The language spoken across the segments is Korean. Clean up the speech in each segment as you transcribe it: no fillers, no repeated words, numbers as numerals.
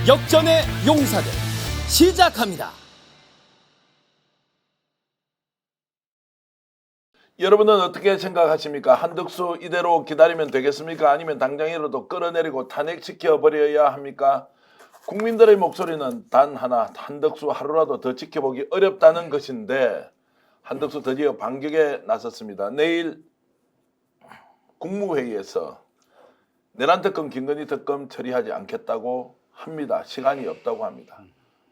역전의 용사들 시작합니다. 여러분은 어떻게 생각하십니까? 한덕수 이대로 기다리면 되겠습니까? 아니면 당장이라도 끌어내리고 탄핵시켜 버려야 합니까? 국민들의 목소리는 단 하나, 한덕수 하루라도 더 지켜보기 어렵다는 것인데 한덕수 드디어 반격에 나섰습니다. 내일 국무회의에서 내란 특검, 김건희 특검 처리하지 않겠다고 합니다. 시간이 없다고 합니다.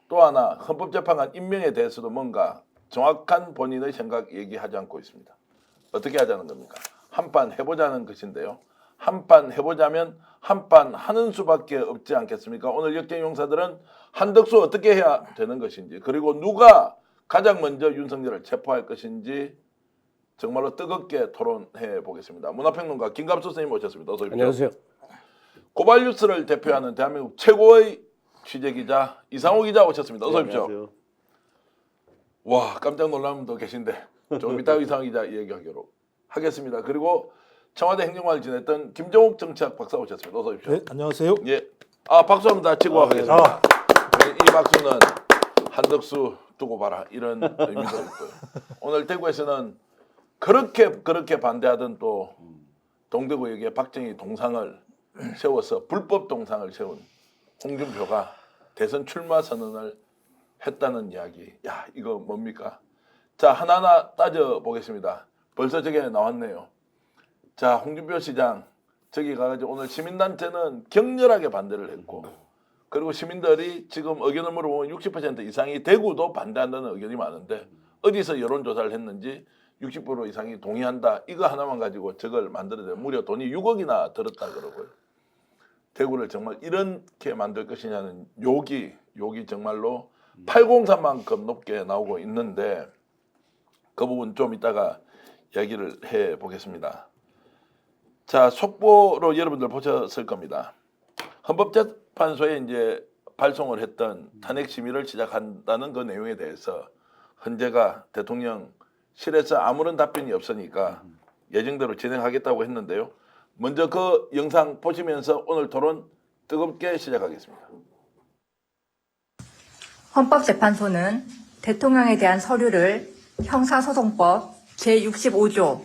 또 하나 헌법재판관 임명에 대해서도 뭔가 정확한 본인의 생각 얘기하지 않고 있습니다. 어떻게 하자는 겁니까? 한판 해보자는 것인데요. 한판 해보자면 한판 하는 수밖에 없지 않겠습니까? 오늘 역전용사들은 한덕수 어떻게 해야 되는 것인지, 그리고 누가 가장 먼저 윤석열을 체포할 것인지 정말로 뜨겁게 토론해 보겠습니다. 문화평론가 김갑수 선생님 모셨습니다. 어서 오십시오. 안녕하세요. 고발뉴스를 대표하는 대한민국 최고의 취재기자 이상호 기자 오셨습니다. 어서 오십시오. 안녕하세요. 와, 깜짝 놀라는 분도 계신데 조금 이따 이상호 기자 얘기하기로 하겠습니다. 그리고 청와대 행정관을 지냈던 김정욱 정치학 박사 오셨습니다. 어서 오십시오. 네, 안녕하세요. 예, 박수 한번 다 치고 가겠습니다. 이 박수는 한덕수 두고 봐라 이런 의미도 있고요. 오늘 대구에서는 그렇게 반대하던 또 동대구역에 박정희 동상을 세워서 불법 동상을 세운 홍준표가 대선 출마 선언을 했다는 이야기. 야, 이거 뭡니까? 자, 하나하나 따져 보겠습니다. 벌써 저게 나왔네요. 자, 홍준표 시장 저기 가가지고 오늘 시민단체는 격렬하게 반대를 했고, 그리고 시민들이 지금 의견을 물어보면 60% 이상이 대구도 반대한다는 의견이 많은데 어디서 여론조사를 했는지 60% 이상이 동의한다. 이거 하나만 가지고 저걸 만들어내 무려 돈이 6억이나 들었다 그러고요. 대구를 정말 이렇게 만들 것이냐는 욕이 정말로 803만큼 높게 나오고 있는데 그 부분 좀 이따가 이야기를 해 보겠습니다. 자, 속보로 여러분들 보셨을 겁니다. 헌법재판소에 이제 발송을 했던 탄핵 심의를 시작한다는 그 내용에 대해서 헌재가 대통령실에서 아무런 답변이 없으니까 예정대로 진행하겠다고 했는데요. 먼저 그 영상 보시면서 오늘 토론 뜨겁게 시작하겠습니다. 헌법재판소는 대통령에 대한 서류를 형사소송법 제65조,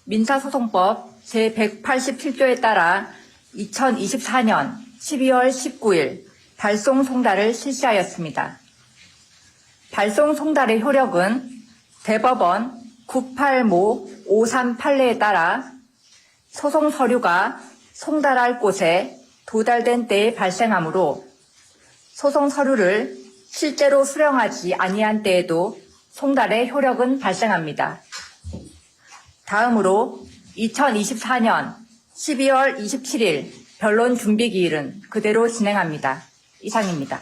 민사소송법 제187조에 따라 2024년 12월 19일 발송 송달을 실시하였습니다. 발송 송달의 효력은 대법원 980 538내에 따라 소송 서류가 송달할 곳에 도달된 때에 발생하므로 소송 서류를 실제로 수령하지 아니한 때에도 송달의 효력은 발생합니다. 다음으로 2024년 12월 27일 변론 준비 기일은 그대로 진행합니다. 이상입니다.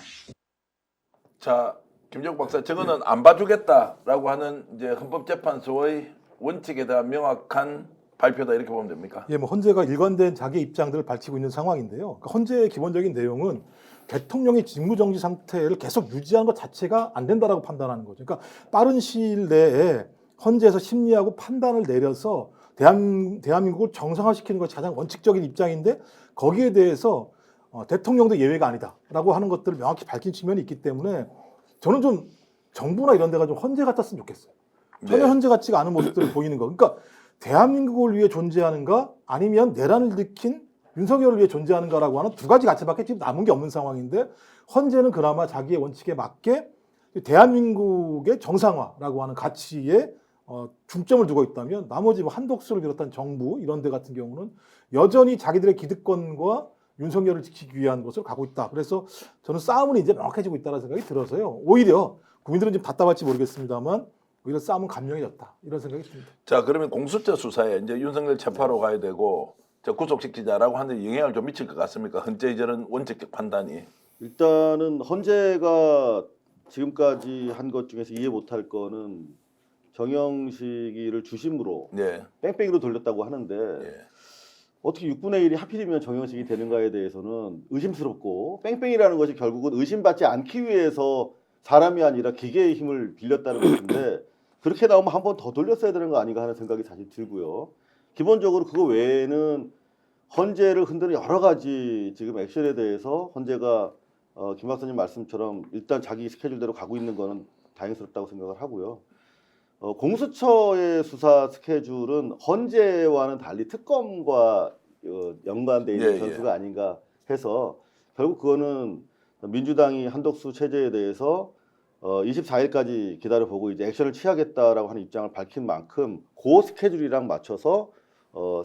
자, 김정욱 박사, 저거는 안 봐주겠다라고 하는 이제 헌법재판소의 원칙에 대한 명확한 발표다 이렇게 보면 됩니까? 예, 뭐 헌재가 일관된 자기 입장들을 밝히고 있는 상황인데요. 그러니까 헌재의 기본적인 내용은 대통령의 직무정지 상태를 계속 유지하는 것 자체가 안 된다라고 판단하는 거죠. 그러니까 빠른 시일 내에 헌재에서 심리하고 판단을 내려서 대한민국을 정상화시키는 것이 가장 원칙적인 입장인데 거기에 대해서 대통령도 예외가 아니다라고 하는 것들을 명확히 밝힌 측면이 있기 때문에 저는 좀 정부나 이런 데가 좀 헌재 같았으면 좋겠어요. 전혀 네. 헌재 같지가 않은 모습들을 보이는 거. 그러니까 대한민국을 위해 존재하는가 아니면 내란을 일으킨 윤석열을 위해 존재하는가라고 하는 두 가지 가치밖에 지금 남은 게 없는 상황인데 헌재는 그나마 자기의 원칙에 맞게 대한민국의 정상화라고 하는 가치에 중점을 두고 있다면 나머지 뭐 한덕수를 비롯한 정부 이런 데 같은 경우는 여전히 자기들의 기득권과 윤석열을 지키기 위한 것을 가고 있다. 그래서 저는 싸움은 이제 명확해지고 있다는 생각이 들어서요. 오히려 국민들은 좀 답답할지 모르겠습니다만 오히려 싸움은 감명해졌다. 이런 생각이 듭니다. 자, 그러면 공수처 수사에 이제 윤석열 체포하러 가야 되고 구속시키자라고 하는데 영향을 좀 미칠 것 같습니까? 헌재의 저런 원칙적 판단이. 일단은 헌재가 지금까지 한 것 중에서 이해 못할 거는 정영식이를 주심으로 네. 뺑뺑이로 돌렸다고 하는데 예. 어떻게 6분의 1이 하필이면 정영식이 되는가에 대해서는 의심스럽고 뺑뺑이라는 것이 결국은 의심받지 않기 위해서 사람이 아니라 기계의 힘을 빌렸다는 것인데 그렇게 나오면 한 번 더 돌렸어야 되는 거 아닌가 하는 생각이 사실 들고요. 기본적으로 그거 외에는 헌재를 흔드는 여러 가지 지금 액션에 대해서 헌재가 김 박사님 말씀처럼 일단 자기 스케줄대로 가고 있는 거는 다행스럽다고 생각을 하고요. 공수처의 수사 스케줄은 헌재와는 달리 특검과 연관돼 있는 예, 전수가 아닌가 해서 결국 그거는 민주당이 한덕수 체제에 대해서 24일까지 기다려보고 이제 액션을 취하겠다라고 하는 입장을 밝힌 만큼 그 스케줄이랑 맞춰서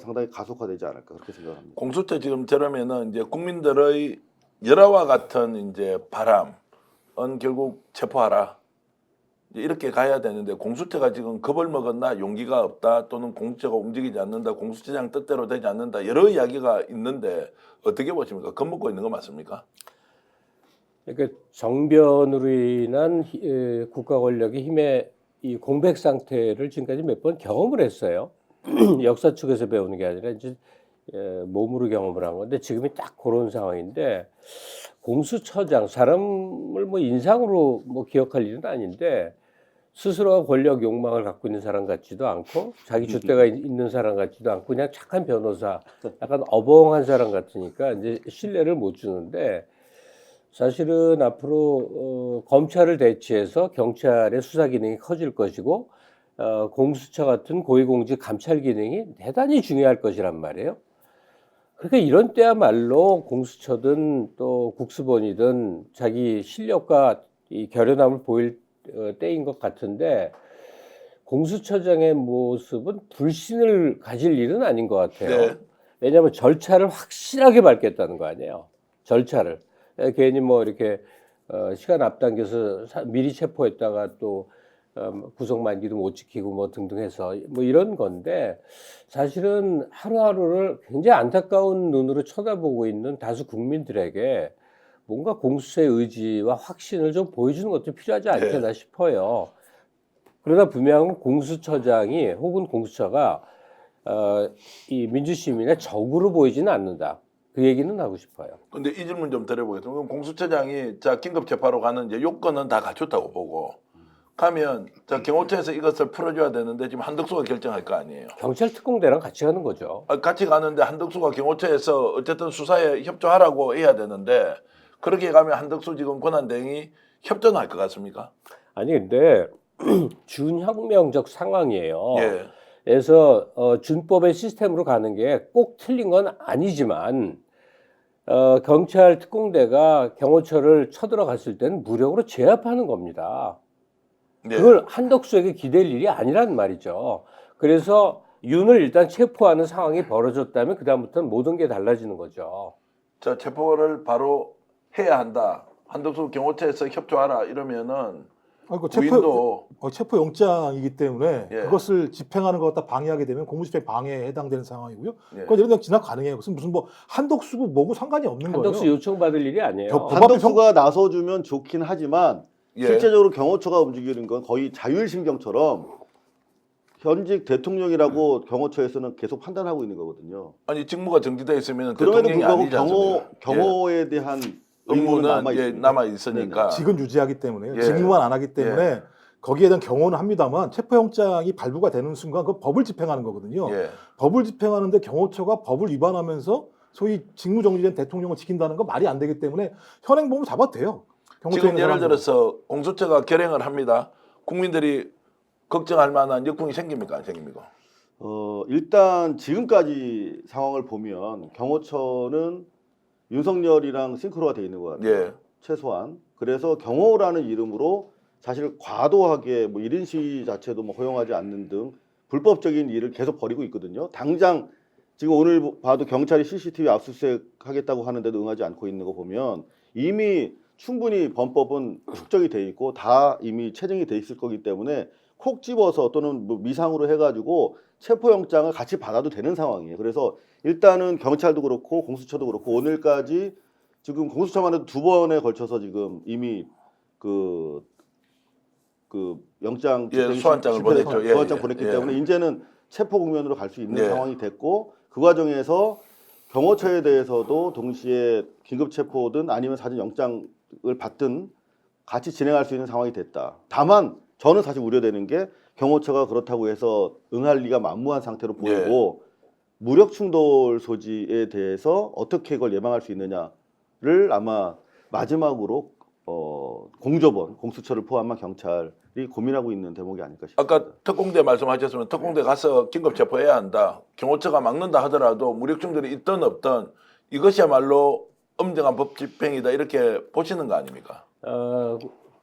상당히 가속화되지 않을까 그렇게 생각합니다. 공수처 지금 저러면은 이제 국민들의 열화와 같은 이제 바람은 결국 체포하라. 이제 이렇게 가야 되는데 공수처가 지금 겁을 먹었나 용기가 없다 또는 공수처가 움직이지 않는다 공수처장 뜻대로 되지 않는다 여러 이야기가 있는데 어떻게 보십니까? 겁먹고 있는 거 맞습니까? 그러니까 정변으로 인한 국가 권력의 힘의 이 공백 상태를 지금까지 몇 번 경험을 했어요. 역사 측에서 배우는 게 아니라 이제 몸으로 경험을 한 건데 지금이 딱 그런 상황인데 공수처장 사람을 뭐 인상으로 뭐 기억할 일은 아닌데 스스로가 권력 욕망을 갖고 있는 사람 같지도 않고 자기 줏대가 있는 사람 같지도 않고 그냥 착한 변호사 약간 어벙한 사람 같으니까 이제 신뢰를 못 주는데 사실은 앞으로 검찰을 대체해서 경찰의 수사 기능이 커질 것이고 공수처 같은 고위공직 감찰 기능이 대단히 중요할 것이란 말이에요. 그러니까 이런 때야말로 공수처든 또 국수본이든 자기 실력과 이 결연함을 보일 때인 것 같은데 공수처장의 모습은 불신을 가질 일은 아닌 것 같아요. 네. 왜냐하면 절차를 확실하게 밟겠다는 거 아니에요. 절차를. 괜히 뭐 이렇게 시간 앞당겨서 미리 체포했다가 또 구속 만기도 못 지키고 뭐 등등 해서 뭐 이런 건데 사실은 하루하루를 굉장히 안타까운 눈으로 쳐다보고 있는 다수 국민들에게 뭔가 공수처의 의지와 확신을 좀 보여주는 것도 필요하지 않겠나 싶어요. 그러나 분명히 공수처장이 혹은 공수처가 이 민주시민의 적으로 보이지는 않는다. 그 얘기는 하고 싶어요. 근데 이 질문 좀 드려보겠습니다. 그럼 공수처장이 자 긴급 재판으로 가는 이제 요건은 다 갖췄다고 보고 가면 자 경호처에서 이것을 풀어줘야 되는데 지금 한덕수가 결정할 거 아니에요. 경찰 특공대랑 같이 가는 거죠. 같이 가는데 한덕수가 경호처에서 어쨌든 수사에 협조하라고 해야 되는데 그렇게 가면 한덕수 지금 권한대행이 협조는 할 것 같습니까? 아니 근데 준혁명적 상황이에요. 예. 그래서 준법의 시스템으로 가는 게 꼭 틀린 건 아니지만 경찰 특공대가 경호처를 쳐들어갔을 때는 무력으로 제압하는 겁니다. 예. 그걸 한덕수에게 기댈 일이 아니란 말이죠. 그래서 윤을 일단 체포하는 상황이 벌어졌다면 그다음부터는 모든 게 달라지는 거죠. 자 체포를 바로 해야 한다. 한덕수 경호처에서 협조하라 이러면은 부인도 체포 영장이기 때문에 예. 그것을 집행하는 것 갖다 방해하게 되면 공무집행 방해에 해당되는 상황이고요. 예. 그건 예를 들어 지나 가능해요. 무슨 뭐 한덕수고 뭐고 상관이 없는 한덕수 거예요. 요청받을 일이 아니에요. 한덕수가 나서주면 좋긴 하지만 예. 실제적으로 경호처가 움직이는 건 거의 자율심경처럼 현직 대통령이라고 경호처에서는 계속 판단하고 있는 거거든요. 아니 직무가 정지돼 있으면 그럼에도 대통령이 불구하고 아니지 않습니까? 경호에 대한 의무는 남아 예, 있습니다. 남아 있으니까 직은 유지하기 때문에 예. 직무만 안 하기 때문에 거기에 대한 경호는 합니다만 체포영장이 발부가 되는 순간 그 법을 집행하는 거거든요. 예. 법을 집행하는데 경호처가 법을 위반하면서 소위 직무정지된 대통령을 지킨다는 건 말이 안 되기 때문에 현행범을 잡아도 돼요. 경호처에 지금 있는 예를 사람들은. 들어서 공수처가 결행을 합니다. 국민들이 걱정할 만한 역풍이 생깁니까 안 생깁니까? 일단 지금까지 상황을 보면 경호처는 윤석열이랑 싱크로가 돼 있는 것 같아요. 예. 최소한. 그래서 경호라는 이름으로 사실 과도하게 뭐 1인 시위 자체도 뭐 허용하지 않는 등 불법적인 일을 계속 벌이고 있거든요. 당장 지금 오늘 봐도 경찰이 CCTV 압수수색 하겠다고 하는데도 응하지 않고 있는 거 보면 이미 충분히 범법은 축적이 돼 있고 다 이미 체증이 돼 있을 거기 때문에 콕 집어서 또는 뭐 미상으로 해가지고 체포영장을 같이 받아도 되는 상황이에요. 그래서 일단은 경찰도 그렇고 공수처도 그렇고 오늘까지 지금 공수처만 해도 2번에 걸쳐서 지금 이미 그 영장 소환장을 보냈죠. 예, 소환장 예, 보냈기 예. 때문에 이제는 체포 국면으로 갈 수 있는 예. 상황이 됐고 그 과정에서 경호처에 대해서도 동시에 긴급 체포든 아니면 사전 영장을 받든 같이 진행할 수 있는 상황이 됐다. 다만 저는 사실 우려되는 게 경호처가 그렇다고 해서 응할 리가 만무한 상태로 보이고 무력 충돌 소지에 대해서 어떻게 그걸 예방할 수 있느냐를 아마 마지막으로 공조본, 공수처를 포함한 경찰이 고민하고 있는 대목이 아닐까 싶습니다. 아까 특공대 말씀하셨으면 특공대 가서 긴급 체포해야 한다. 경호처가 막는다 하더라도 무력증들이 있든 없든 이것이야말로 엄정한 법 집행이다 이렇게 보시는 거 아닙니까?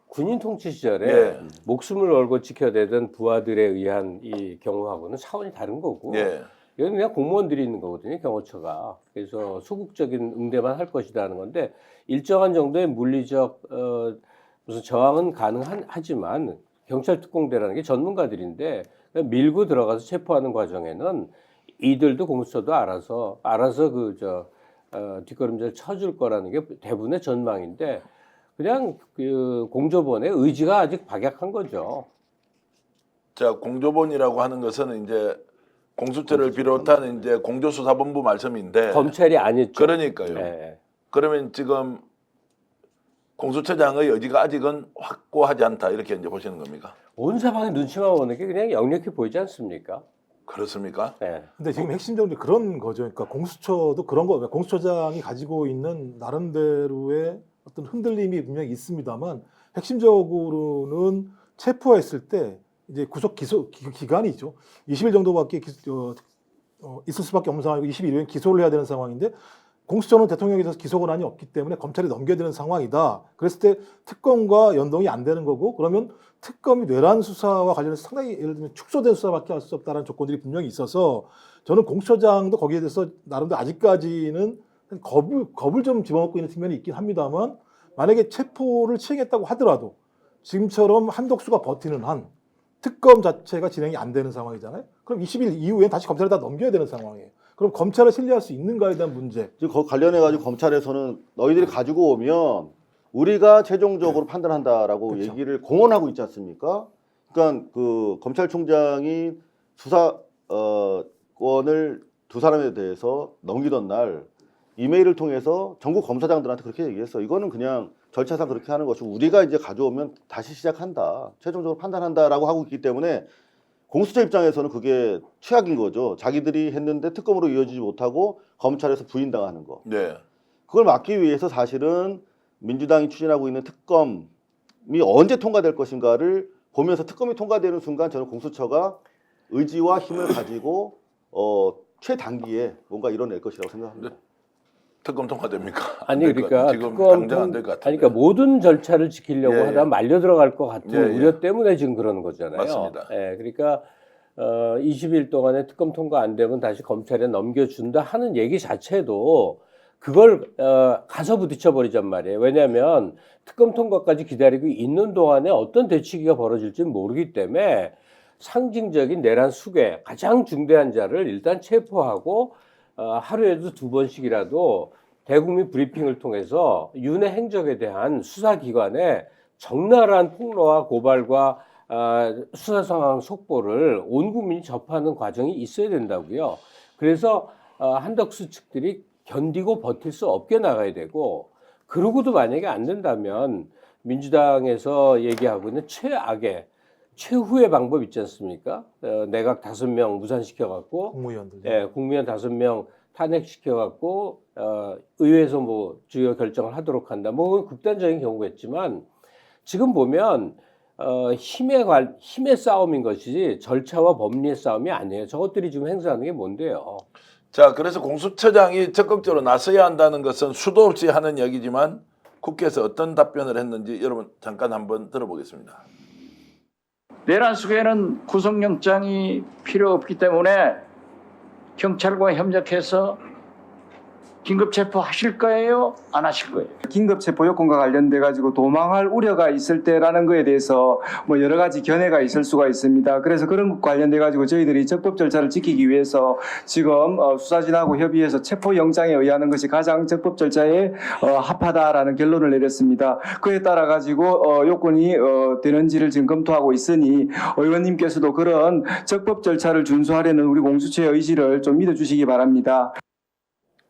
군인 통치 시절에 예. 목숨을 걸고 지켜내던 부하들에 의한 이 경우하고는 차원이 다른 거고 예. 이건 그냥 공무원들이 있는 거거든요, 경호처가. 그래서 소극적인 응대만 할 것이다 하는 건데 일정한 정도의 물리적 무슨 저항은 가능하지만 경찰 특공대라는 게 전문가들인데 밀고 들어가서 체포하는 과정에는 이들도 공수처도 알아서 뒷걸음질 쳐줄 거라는 게 대부분의 전망인데 그냥 그 공조본의 의지가 아직 박약한 거죠. 자, 공조본이라고 하는 것은 이제 공수처를 비롯한 이제 공조수사본부 말씀인데 검찰이 아니죠. 그러니까요. 네. 그러면 지금 공수처장의 의지가 아직은 확고하지 않다 이렇게 이제 보시는 겁니까? 온 사방에 눈치만 보는 게 그냥 역력히 보이지 않습니까? 그렇습니까? 네. 근데 지금 핵심적으로 그런 거죠. 그러니까 공수처도 그런 거, 공수처장이 가지고 있는 나름대로의 어떤 흔들림이 분명히 있습니다만 핵심적으로는 체포했을 때 이제 구속 기소 기간이죠. 20일 정도밖에 있을 수밖에 없는 상황이고 21일엔 기소를 해야 되는 상황인데 공수처는 대통령에서 기소 권한이 없기 때문에 검찰이 넘겨야 되는 상황이다. 그랬을 때 특검과 연동이 안 되는 거고 그러면 특검이 뇌란 수사와 관련해서 상당히 예를 들면 축소된 수사밖에 할 수 없다는 조건들이 분명히 있어서 저는 공수처장도 거기에 대해서 나름대로 아직까지는 겁을 좀 집어먹고 있는 측면이 있긴 합니다만 만약에 체포를 시행했다고 하더라도 지금처럼 한덕수가 버티는 한 특검 자체가 진행이 안 되는 상황이잖아요. 그럼 20일 이후에 다시 검찰에 다 넘겨야 되는 상황이에요. 그럼 검찰을 신뢰할 수 있는가에 대한 문제. 지금 그 관련해가지고 검찰에서는 너희들이 가지고 오면 우리가 최종적으로 판단한다라고 그렇죠. 얘기를 공언하고 있지 않습니까? 그러니까 그 검찰총장이 수사권을 두 사람에 대해서 넘기던 날 이메일을 통해서 전국 검사장들한테 그렇게 얘기했어. 이거는 그냥 절차상 그렇게 하는 것이고 우리가 이제 가져오면 다시 시작한다. 최종적으로 판단한다라고 하고 있기 때문에 공수처 입장에서는 그게 최악인 거죠. 자기들이 했는데 특검으로 이어지지 못하고 검찰에서 부인당하는 거. 네. 그걸 막기 위해서 사실은 민주당이 추진하고 있는 특검이 언제 통과될 것인가를 보면서 특검이 통과되는 순간 저는 공수처가 의지와 힘을 가지고 최단기에 뭔가 이뤄낼 것이라고 생각합니다. 특검 통과됩니까? 아니 그러니까 지금 특검 당장 안 될 것 같아요. 아니 그러니까 모든 절차를 지키려고 예, 하다 예. 말려 들어갈 것 같은 예, 예. 우려 때문에 지금 그러는 거잖아요. 맞습니다. 예, 그러니까 20일 동안에 특검 통과 안 되면 다시 검찰에 넘겨준다 하는 얘기 자체도 그걸 가서 부딪혀 버리잔 말이에요. 왜냐하면 특검 통과까지 기다리고 있는 동안에 어떤 대치기가 벌어질지는 모르기 때문에 상징적인 내란 수괴 가장 중대한 자를 일단 체포하고 하루에도 2번씩이라도 대국민 브리핑을 통해서 윤의 행적에 대한 수사기관에 적나라한 폭로와 고발과 수사 상황 속보를 온 국민이 접하는 과정이 있어야 된다고요. 그래서 한덕수 측들이 견디고 버틸 수 없게 나가야 되고 그러고도 만약에 안 된다면 민주당에서 얘기하고 있는 최후의 방법 있지 않습니까? 내각 5명 무산시켜갖고 국무위원들. 예, 국무위원 5명 탄핵시켜갖고 의회에서 뭐 주요 결정을 하도록 한다. 뭐 극단적인 경우겠지만 지금 보면 힘의 싸움인 것이지 절차와 법리의 싸움이 아니에요. 저것들이 지금 행사하는 게 뭔데요? 자, 그래서 공수처장이 적극적으로 나서야 한다는 것은 수도 없이 하는 얘기지만 국회에서 어떤 답변을 했는지 여러분 잠깐 한번 들어보겠습니다. 내란 수괴는 구속영장이 필요 없기 때문에 경찰과 협력해서 긴급 체포하실 거예요? 안 하실 거예요? 긴급 체포 요건과 관련돼 가지고 도망할 우려가 있을 때라는 거에 대해서 뭐 여러 가지 견해가 있을 수가 있습니다. 그래서 그런 것 관련돼 가지고 저희들이 적법 절차를 지키기 위해서 지금 수사진하고 협의해서 체포 영장에 의하는 것이 가장 적법 절차에 합하다라는 결론을 내렸습니다. 그에 따라 가지고 요건이 되는지를 지금 검토하고 있으니 의원님께서도 그런 적법 절차를 준수하려는 우리 공수처의 의지를 좀 믿어주시기 바랍니다.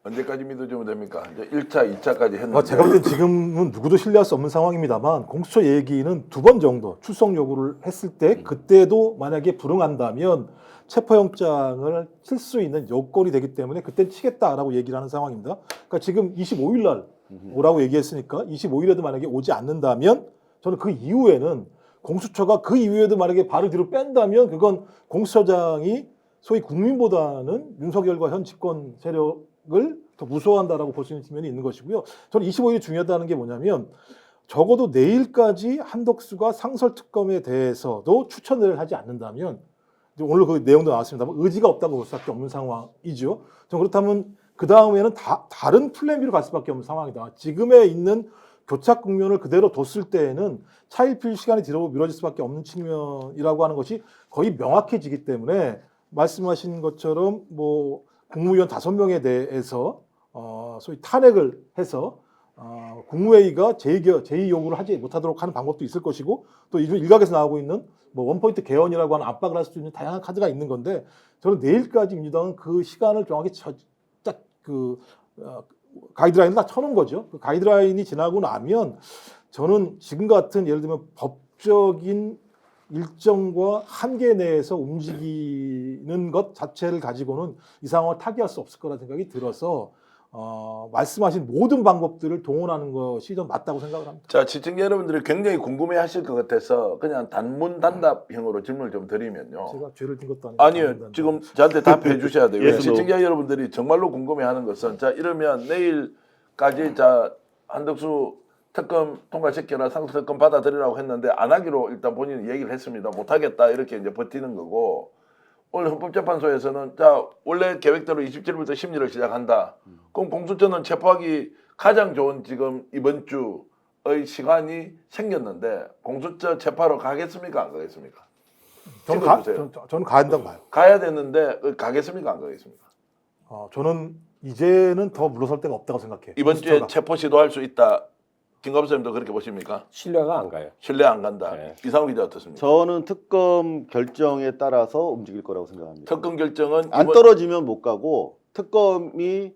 언제까지 믿어주면 됩니까? 이제 1차, 2차까지 했는데. 제가 볼 땐 지금은 누구도 신뢰할 수 없는 상황입니다만 공수처 얘기는 2번 정도 출석 요구를 했을 때 그때도 만약에 불응한다면 체포영장을 칠 수 있는 요건이 되기 때문에 그땐 치겠다라고 얘기를 하는 상황입니다. 그러니까 지금 25일 날 오라고 얘기했으니까 25일에도 만약에 오지 않는다면 저는 그 이후에는 공수처가 그 이후에도 만약에 발을 뒤로 뺀다면 그건 공수처장이 소위 국민보다는 윤석열과 현 집권 세력을 더 무서워한다라고 볼 수 있는 측면이 있는 것이고요. 저는 25일이 중요하다는 게 뭐냐면 적어도 내일까지 한덕수가 상설특검에 대해서도 추천을 하지 않는다면 오늘 그 내용도 나왔습니다만 의지가 없다고 볼 수밖에 없는 상황이죠. 전 그렇다면 그 다음에는 다른 플랜 B로 갈 수밖에 없는 상황이다. 지금에 있는 교착 국면을 그대로 뒀을 때에는 차일피일 시간이 뒤로 미뤄질 수밖에 없는 측면이라고 하는 것이 거의 명확해지기 때문에 말씀하신 것처럼 뭐 국무위원 5명에 대해서 소위 탄핵을 해서 국무회의가 제2 요구를 하지 못하도록 하는 방법도 있을 것이고 또 일각에서 나오고 있는 뭐 원포인트 개헌이라고 하는 압박을 할 수 있는 다양한 카드가 있는 건데 저는 내일까지 민주당은 그 시간을 정확히 딱 가이드라인을 다 쳐놓은 거죠. 그 가이드라인이 지나고 나면 저는 지금 같은 예를 들면 법적인 일정과 한계 내에서 움직이는 것 자체를 가지고는 이 상황을 타개할 수 없을 거라는 생각이 들어서 말씀하신 모든 방법들을 동원하는 것이 좀 맞다고 생각을 합니다. 자, 시청자 여러분들이 굉장히 궁금해하실 것 같아서 그냥 단문단답형으로 질문을 좀 드리면요. 제가 죄를 진 것도 아니고 아니요, 지금 저한테 답해 주셔야 돼요. 예스, 시청자 여러분들이 정말로 궁금해하는 것은 자 이러면 내일까지 자 한덕수 특검 통과시켜라 상수특검 받아들이라고 했는데 안 하기로 일단 본인이 얘기를 했습니다. 못 하겠다 이렇게 이제 버티는 거고 오늘 헌법재판소에서는 자 원래 계획대로 27일부터 심리를 시작한다. 그럼 공수처는 체포하기 가장 좋은 지금 이번 주의 시간이 생겼는데 공수처 체포하러 가겠습니까 안 가겠습니까? 저는 가야 된다고 봐요. 가야 되는데 가겠습니까 안 가겠습니까? 저는 이제는 더 물러설 데가 없다고 생각해요. 이번 주에 공수처가. 체포 시도할 수 있다. 김갑 선생님도 그렇게 보십니까? 신뢰가 안 가요. 신뢰 안 간다. 네. 이상우 기자 어떻습니까? 저는 특검 결정에 따라서 움직일 거라고 생각합니다. 특검 결정은 안 떨어지면 못 가고 특검이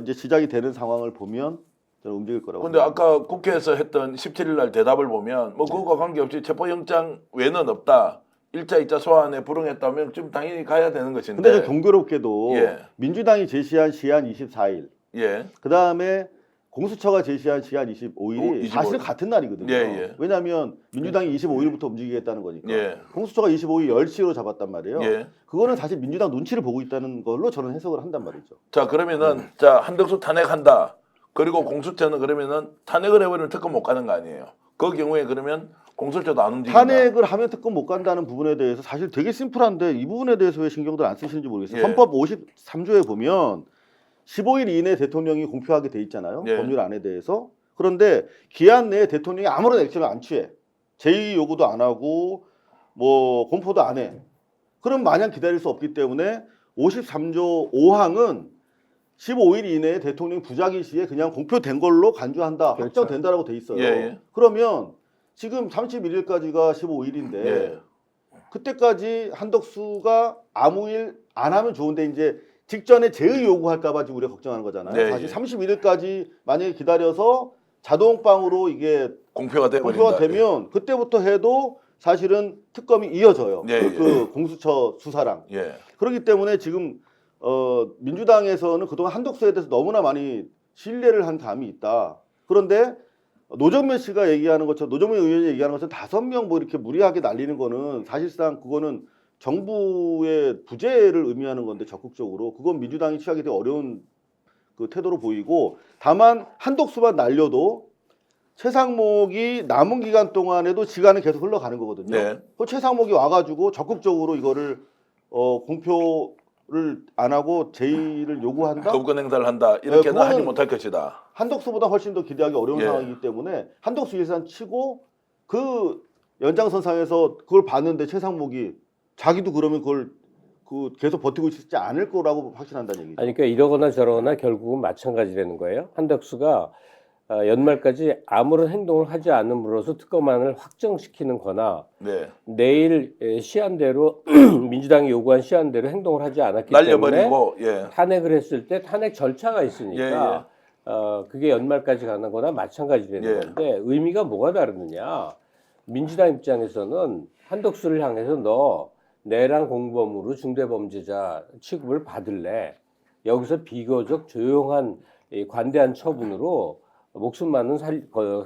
이제 시작이 되는 상황을 보면 저는 움직일 거라고. 근데 생각합니다. 아까 국회에서 했던 17일 날 대답을 보면 뭐 그거와 관계없이 체포영장 외에는 없다. 1차, 2차 소환에 불응했다면 지금 당연히 가야 되는 것인데. 근데 좀 경고롭게도 예. 민주당이 제시한 시한 24일, 예. 그 다음에 공수처가 제시한 시한 25일이 25일. 사실 같은 날이거든요. 예, 예. 왜냐하면 민주당이 25일부터 움직이겠다는 거니까. 예. 공수처가 25일 10시로 잡았단 말이에요. 예. 그거는 사실 민주당 눈치를 보고 있다는 걸로 저는 해석을 한단 말이죠. 자, 그러면은 자, 한덕수 탄핵한다. 그리고 공수처는 그러면은 탄핵을 해버리면 특검 못 가는 거 아니에요. 그 경우에 그러면 공수처도 안 움직인다. 탄핵을 하면 특검 못 간다는 부분에 대해서 사실 되게 심플한데 이 부분에 대해서 왜 신경들 안 쓰시는지 모르겠어요. 예. 헌법 53조에 보면 15일 이내에 대통령이 공표하게 돼 있잖아요. 예. 법률 안에 대해서. 그런데 기한 내에 대통령이 아무런 액션을 안 취해. 제2 요구도 안 하고 뭐 공포도 안 해. 그럼 마냥 기다릴 수 없기 때문에 53조 5항은 15일 이내에 대통령 부작위 시에 그냥 공표된 걸로 간주한다. 그렇죠. 확정된다라고 돼 있어요. 예, 예. 그러면 지금 31일까지가 15일인데 예. 그때까지 한덕수가 아무 일 안 하면 좋은데 이제 직전에 제의 요구할까봐 지금 우리가 걱정하는 거잖아요. 네, 사실 예. 31일까지 만약에 기다려서 자동방으로 이게 공표가 돼버린다. 공표가 되면 그때부터 해도 사실은 특검이 이어져요. 예, 그 공수처 수사랑. 예. 그렇기 때문에 지금 민주당에서는 그동안 한덕수에 대해서 너무나 많이 신뢰를 한 감이 있다. 그런데 노정면 씨가 얘기하는 것처럼 노정면 의원이 얘기하는 것처럼 5명 뭐 이렇게 무리하게 날리는 거는 사실상 그거는 정부의 부재를 의미하는 건데 적극적으로 그건 민주당이 취하기 되게 어려운 그 태도로 보이고 다만 한덕수만 날려도 최상목이 남은 기간 동안에도 시간은 계속 흘러가는 거거든요. 네. 그 최상목이 와가지고 적극적으로 이거를 공표를 안 하고 제의를 요구한다. 검권 행사를 한다. 이렇게는 그거는 하지 못할 것이다. 한덕수보다 훨씬 더 기대하기 어려운 예. 상황이기 때문에 한덕수 예산 치고 그 연장선상에서 그걸 봤는데 최상목이 자기도 그러면 그걸 계속 버티고 있지 않을 거라고 확신한다는 얘기죠. 아니, 그러니까 이러거나 저러거나 결국은 마찬가지라는 거예요. 한덕수가 연말까지 아무런 행동을 하지 않음으로써 특검안을 확정시키는 거나 네. 내일 시한대로 민주당이 요구한 시한대로 행동을 하지 않았기 때문에 날려버리고 예. 탄핵을 했을 때 탄핵 절차가 있으니까 그게 연말까지 가는 거나 마찬가지라는 예. 건데 의미가 뭐가 다르느냐. 민주당 입장에서는 한덕수를 향해서 너 내란 공범으로 중대범죄자 취급을 받을래. 여기서 비교적 조용한 관대한 처분으로 목숨만은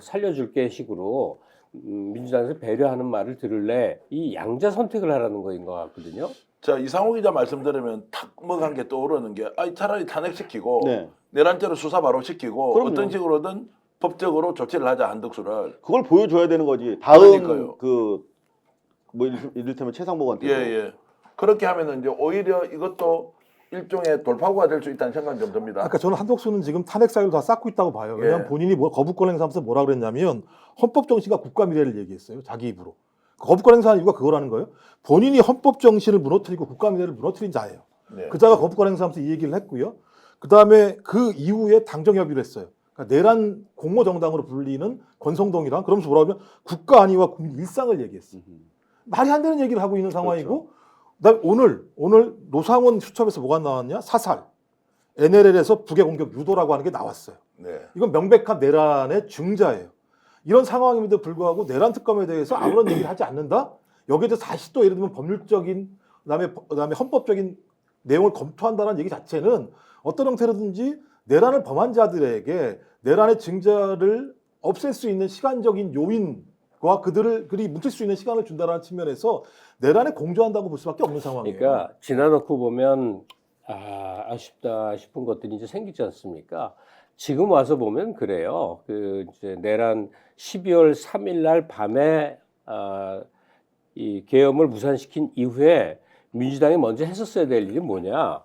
살려줄게 식으로 민주당에서 배려하는 말을 들을래. 이 양자 선택을 하라는 거인 것 같거든요. 자, 이상호 기자 말씀 들으면 탁 먹은 게 떠오르는 게 차라리 탄핵시키고 네. 내란죄로 수사 바로 시키고 그럼요. 어떤 식으로든 법적으로 조치를 하자 한덕수를. 그걸 보여줘야 되는 거지. 다음 그러니까요. 뭐 이를테면 최상목한테. 예. 그렇게 하면은 이제 오히려 이것도 일종의 돌파구가 될 수 있다는 생각이 좀 듭니다. 그러니까 저는 한덕수는 지금 탄핵 사유를 다 쌓고 있다고 봐요. 왜냐하면 예. 본인이 거부권 행사하면서 뭐라 그랬냐면 헌법 정신과 국가 미래를 얘기했어요. 자기 입으로. 거부권 행사하는 이유가 그거라는 거예요. 본인이 헌법 정신을 무너뜨리고 국가 미래를 무너뜨린 자예요. 네. 그 자가 거부권 행사하면서 이 얘기를 했고요. 그 다음에 그 이후에 당정 협의를 했어요. 그러니까 내란 공모 정당으로 불리는 권성동이랑 그러면서 뭐라 하면 국가 안위와 국민 일상을 얘기했어요. 말이 안 되는 얘기를 하고 있는 상황이고, 그다음에 오늘 노상원 수첩에서 뭐가 나왔냐? 사살, NLL에서 북의 공격 유도라고 하는 게 나왔어요. 네. 이건 명백한 내란의 증자예요. 이런 상황임에도 불구하고 내란 특검에 대해서 아무런 얘기를 하지 않는다. 여기에 대해서 다시 또 예를 들면 법률적인 그다음에 헌법적인 내용을 검토한다는 얘기 자체는 어떤 형태로든지 내란을 범한 자들에게 내란의 증자를 없앨 수 있는 시간적인 요인과 그들이 뭉칠 수 있는 시간을 준다는 측면에서 내란에 공조한다고 볼 수밖에 없는 상황이에요. 그러니까 지나놓고 보면 아쉽다 싶은 것들이 이제 생기지 않습니까? 지금 와서 보면 그래요. 그 이제 내란 12월 3일 날 밤에 이 계엄을 무산시킨 이후에 민주당이 먼저 했었어야 될 일이 뭐냐?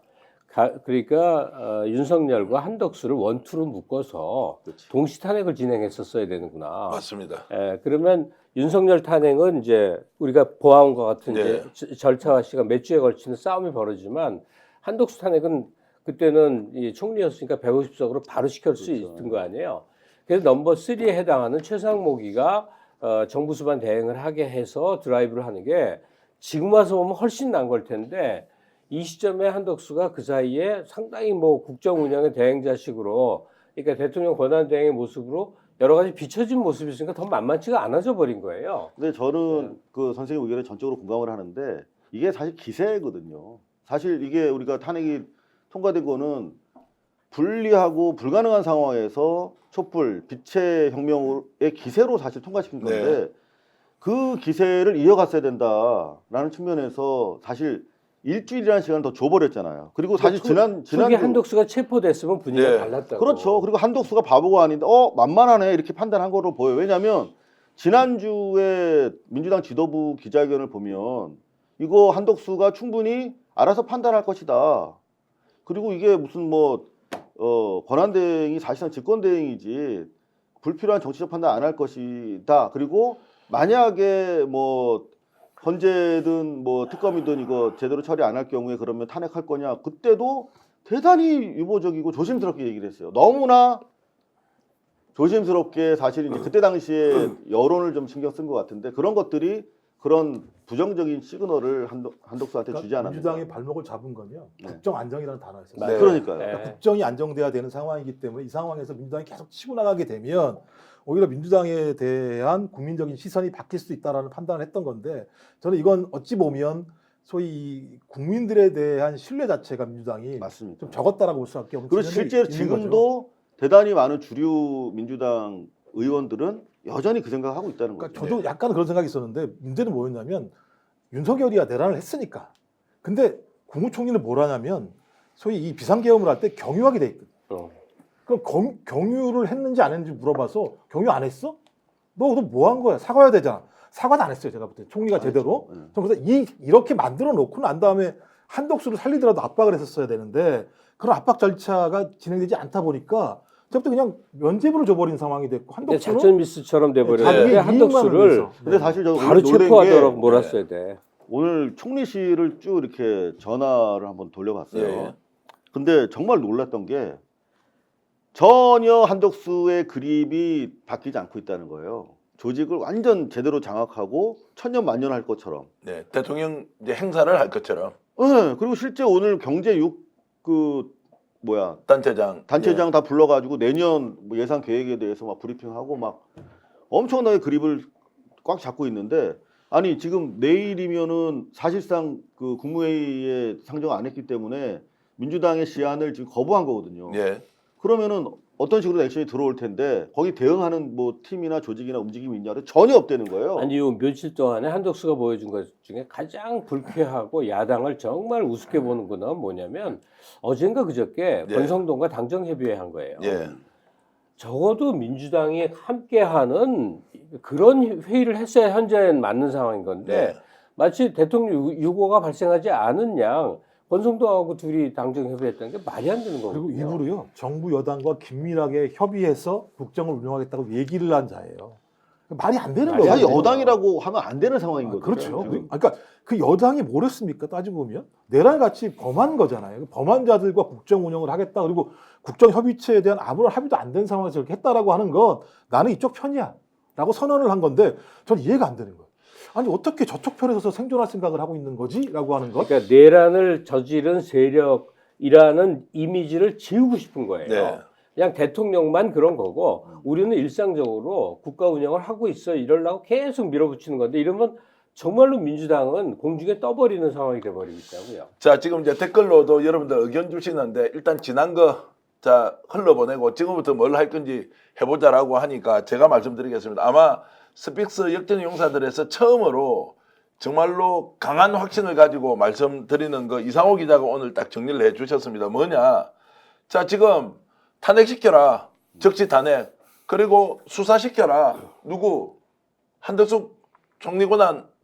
그러니까 윤석열과 한덕수를 원투로 묶어서 동시 탄핵을 진행했었어야 되는구나. 맞습니다. 그러면 윤석열 탄핵은 이제 우리가 보아온 것 같은 네. 이제 절차와 시간 몇 주에 걸치는 싸움이 벌어지만 한덕수 탄핵은 그때는 이 총리였으니까 150석으로 바로 시킬 수 있던 거 아니에요. 그래서 넘버 3에 해당하는 최상목이가 정부 수반 대행을 하게 해서 드라이브를 하는 게 지금 와서 보면 훨씬 난 걸 텐데 이 시점에 한덕수가 그 사이에 상당히 뭐 국정 운영의 대행자식으로 그러니까 대통령 권한 대행의 모습으로 여러 가지 비춰진 모습이 있으니까 더 만만치가 않아져 버린 거예요. 근데 저는 그 선생님 의견에 전적으로 공감을 하는데 이게 사실 기세거든요. 사실 이게 우리가 탄핵이 통과된 거는 불리하고 불가능한 상황에서 촛불, 빛의 혁명의 기세로 사실 통과시킨 건데 네. 그 기세를 이어갔어야 된다라는 측면에서 사실 일주일이라는 시간을 더 줘버렸잖아요. 그리고 사실 지난 초기 한덕수가 체포됐으면 분위기가 네. 달랐다고. 그렇죠. 그리고 한덕수가 바보가 아닌데 만만하네 이렇게 판단한 거로 보여요. 왜냐하면 지난주에 민주당 지도부 기자회견을 보면 이거 한덕수가 충분히 알아서 판단할 것이다. 그리고 이게 무슨 권한대행이 사실상 직권대행이지 불필요한 정치적 판단 안 할 것이다. 그리고 만약에 헌재든 특검이든 이거 제대로 처리 안 할 경우에 그러면 탄핵할 거냐. 그때도 대단히 유보적이고 조심스럽게 얘기를 했어요. 너무나 조심스럽게 사실 이제 그때 당시에 여론을 좀 신경 쓴 것 같은데 그런 것들이 그런 부정적인 시그널을 한덕수한테 주지 않았나. 민주당의 발목을 잡은 건요. 네. 국정 안정이라는 단어였어요. 네. 그러니까요. 네. 그러니까 국정이 안정돼야 되는 상황이기 때문에 이 상황에서 민주당이 계속 치고 나가게 되면 오히려 민주당에 대한 국민적인 시선이 바뀔 수도 있다라는 판단을 했던 건데 저는 이건 어찌 보면 소위 국민들에 대한 신뢰 자체가 민주당이 맞습니다. 좀 적었다라고 볼 수밖에 없는 그리고 측면이 실제로 있는 지금도 거죠. 대단히 많은 주류 민주당 의원들은 여전히 그 생각하고 있다는 거죠. 그러니까 저도 약간 그런 생각이 있었는데 문제는 뭐였냐면 윤석열이야 내란을 했으니까. 근데 국무총리는 뭘 하냐면 소위 이 비상계엄을 할 때 경유하게 돼 있거든. 그럼 경유를 했는지 안 했는지 물어봐서 경유 안 했어? 너 뭐 한 거야? 사과해야 되잖아. 사과도 안 했어요. 제가 볼 때 총리가 제대로. 네. 그래서 이렇게 만들어 놓고 난 다음에 한덕수를 살리더라도 압박을 했었어야 되는데 그런 압박 절차가 진행되지 않다 보니까 저부터 그냥 면죄부를 줘버린 상황이 됐고 근데 한덕수는 작전 미스처럼 돼버렸는데 자기의 이익만을 한덕수를 위해서. 근데 사실 저 바로 오늘 놀란 체포하도록 게 몰았어야 돼. 오늘 총리실을 쭉 이렇게 전화를 한번 돌려봤어요. 예. 근데 정말 놀랐던 게 전혀 한덕수의 그립이 바뀌지 않고 있다는 거예요. 조직을 완전 제대로 장악하고 천년만년할 것처럼. 네, 대통령 이제 행사를 할 것처럼 네, 그리고 실제 오늘 경제6 단체장 단체장 다 불러가지고 내년 뭐 예산 계획에 대해서 막 브리핑하고 막 엄청나게 그립을 꽉 잡고 있는데, 아니 지금 내일이면은 사실상 그 국무회의에 상정 안 했기 때문에 민주당의 시안을 지금 거부한 거거든요. 예. 그러면은 어떤 식으로 액션이 들어올 텐데 거기 대응하는 뭐 팀이나 조직이나 움직임이 있냐를 전혀 없다는 거예요. 아니 요 며칠 동안에 한덕수가 보여준 것 중에 가장 불쾌하고 야당을 정말 우습게 보는 거는 뭐냐면 어젠가 그저께 예. 권성동과 당정협의회 한 거예요. 예. 적어도 민주당이 함께하는 그런 회의를 했어야 현재는 맞는 상황인 건데 네. 마치 대통령 유고가 발생하지 않은 양 권성동하고 둘이 당정협의했다는 게 말이 안 되는 거거든요. 그리고 일부러요 정부 여당과 긴밀하게 협의해서 국정을 운영하겠다고 얘기를 한 자예요. 말이 안 되는 거예요. 사실 여당이라고 하면 안 되는 상황인 거죠. 그렇죠. 지금. 그러니까 그 여당이 뭘 했습니까? 따지고 보면 내란 같이 범한 거잖아요. 범한 자들과 국정 운영을 하겠다. 그리고 국정 협의체에 대한 아무런 합의도 안 된 상황에서 이렇게 했다라고 하는 건 나는 이쪽 편이야라고 선언을 한 건데 전 이해가 안 되는 거예요. 아니 어떻게 저쪽 편에 서서 생존할 생각을 하고 있는 거지라고 하는 것. 그러니까 내란을 저지른 세력이라는 이미지를 지우고 싶은 거예요. 네. 그냥 대통령만 그런 거고 우리는 일상적으로 국가 운영을 하고 있어 이러려고 계속 밀어붙이는 건데 이러면 정말로 민주당은 공중에 떠버리는 상황이 돼버리고 있다고요. 자, 지금 이제 댓글로도 여러분들 의견 주시는데 일단 지난 거 자 흘러보내고 지금부터 뭘 할 건지 해보자라고 하니까 제가 말씀드리겠습니다. 아마 스픽스 역전 용사들에서 처음으로 정말로 강한 확신을 가지고 말씀드리는 거 이상호 기자가 오늘 딱 정리를 해주셨습니다. 뭐냐? 자, 지금 탄핵시켜라. 적시 탄핵. 그리고 수사시켜라. 누구? 한덕수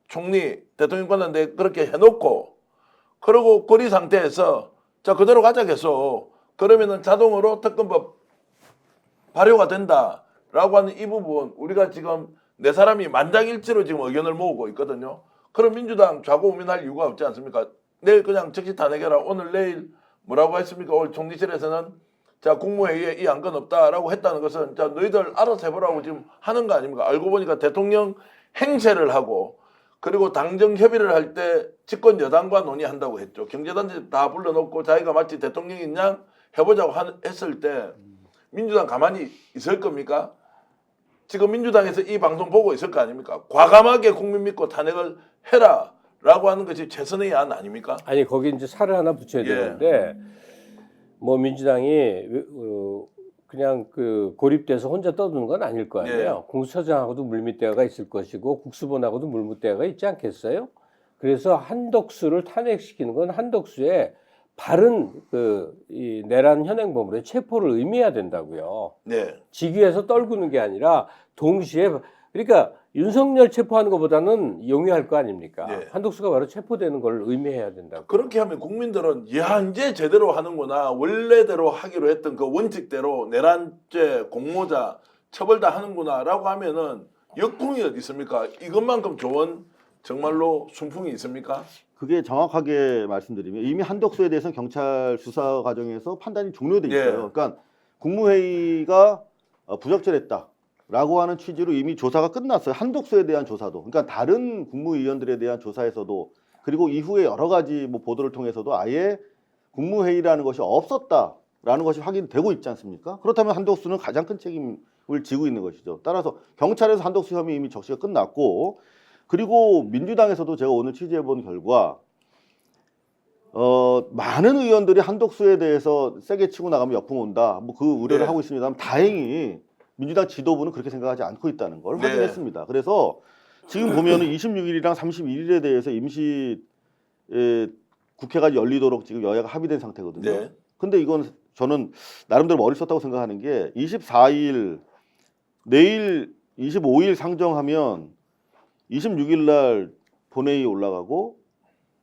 총리 대통령 권한대 그렇게 해놓고 그러고 거리 상태에서 자 그대로 가자 계속. 그러면은 자동으로 특검법 발효가 된다라고 하는 이 부분 우리가 지금 네 사람이 만장일치로 지금 의견을 모으고 있거든요. 그럼 민주당 좌고우면할 이유가 없지 않습니까? 내일 그냥 즉시 탄핵해라. 오늘 내일 뭐라고 했습니까? 오늘 총리실에서는 자 국무회의에 이 안건 없다라고 했다는 것은 자 너희들 알아서 해보라고 지금 하는 거 아닙니까? 알고 보니까 대통령 행세를 하고 그리고 당정 협의를 할 때 집권 여당과 논의한다고 했죠. 경제단체 다 불러놓고 자기가 마치 대통령인 양 해보자고 했을 때 민주당 가만히 있을 겁니까? 지금 민주당에서 이 방송 보고 있을 거 아닙니까? 과감하게 국민 믿고 탄핵을 해라라고 하는 것이 최선의 안 아닙니까? 아니 거기 이제 살을 하나 붙여야 예. 되는데 뭐 민주당이 그냥 그 고립돼서 혼자 떠드는 건 아닐 거 아니에요. 공수처장하고도 물밑대화가 있을 것이고 국수본하고도 물밑대화가 있지 않겠어요? 그래서 한덕수를 탄핵시키는 건 한덕수의 바른 이 내란 현행범으로의 체포를 의미해야 된다고요. 네. 직위에서 떨구는 게 아니라 동시에 그러니까 윤석열 체포하는 것보다는 용이할 거 아닙니까? 네. 한덕수가 바로 체포되는 걸 의미해야 된다고. 그렇게 하면 국민들은 야 이제 제대로 하는구나 원래대로 하기로 했던 그 원칙대로 내란죄 공모자 처벌 다 하는구나라고 하면은 역풍이 어디 있습니까? 이것만큼 좋은 정말로 순풍이 있습니까? 그게 정확하게 말씀드리면 이미 한덕수에 대해서는 경찰 수사 과정에서 판단이 종료돼 있어요. 예. 그러니까 국무회의가 부적절했다라고 하는 취지로 이미 조사가 끝났어요. 한덕수에 대한 조사도. 그러니까 다른 국무위원들에 대한 조사에서도 그리고 이후에 여러 가지 뭐 보도를 통해서도 아예 국무회의라는 것이 없었다라는 것이 확인되고 있지 않습니까? 그렇다면 한덕수는 가장 큰 책임을 지고 있는 것이죠. 따라서 경찰에서 한덕수 혐의 이미 적시가 끝났고 그리고 민주당에서도 제가 오늘 취재해본 결과 많은 의원들이 한덕수에 대해서 세게 치고 나가면 역풍 온다. 뭐 그 우려를 네. 하고 있습니다만 다행히 민주당 지도부는 그렇게 생각하지 않고 있다는 걸 네. 확인했습니다. 그래서 지금 보면은 26일이랑 31일에 대해서 임시 국회가 열리도록 지금 여야가 합의된 상태거든요. 네. 근데 이건 저는 나름대로 머리 썼다고 생각하는 게 24일 내일 25일 상정하면 26일 날 본회의 올라가고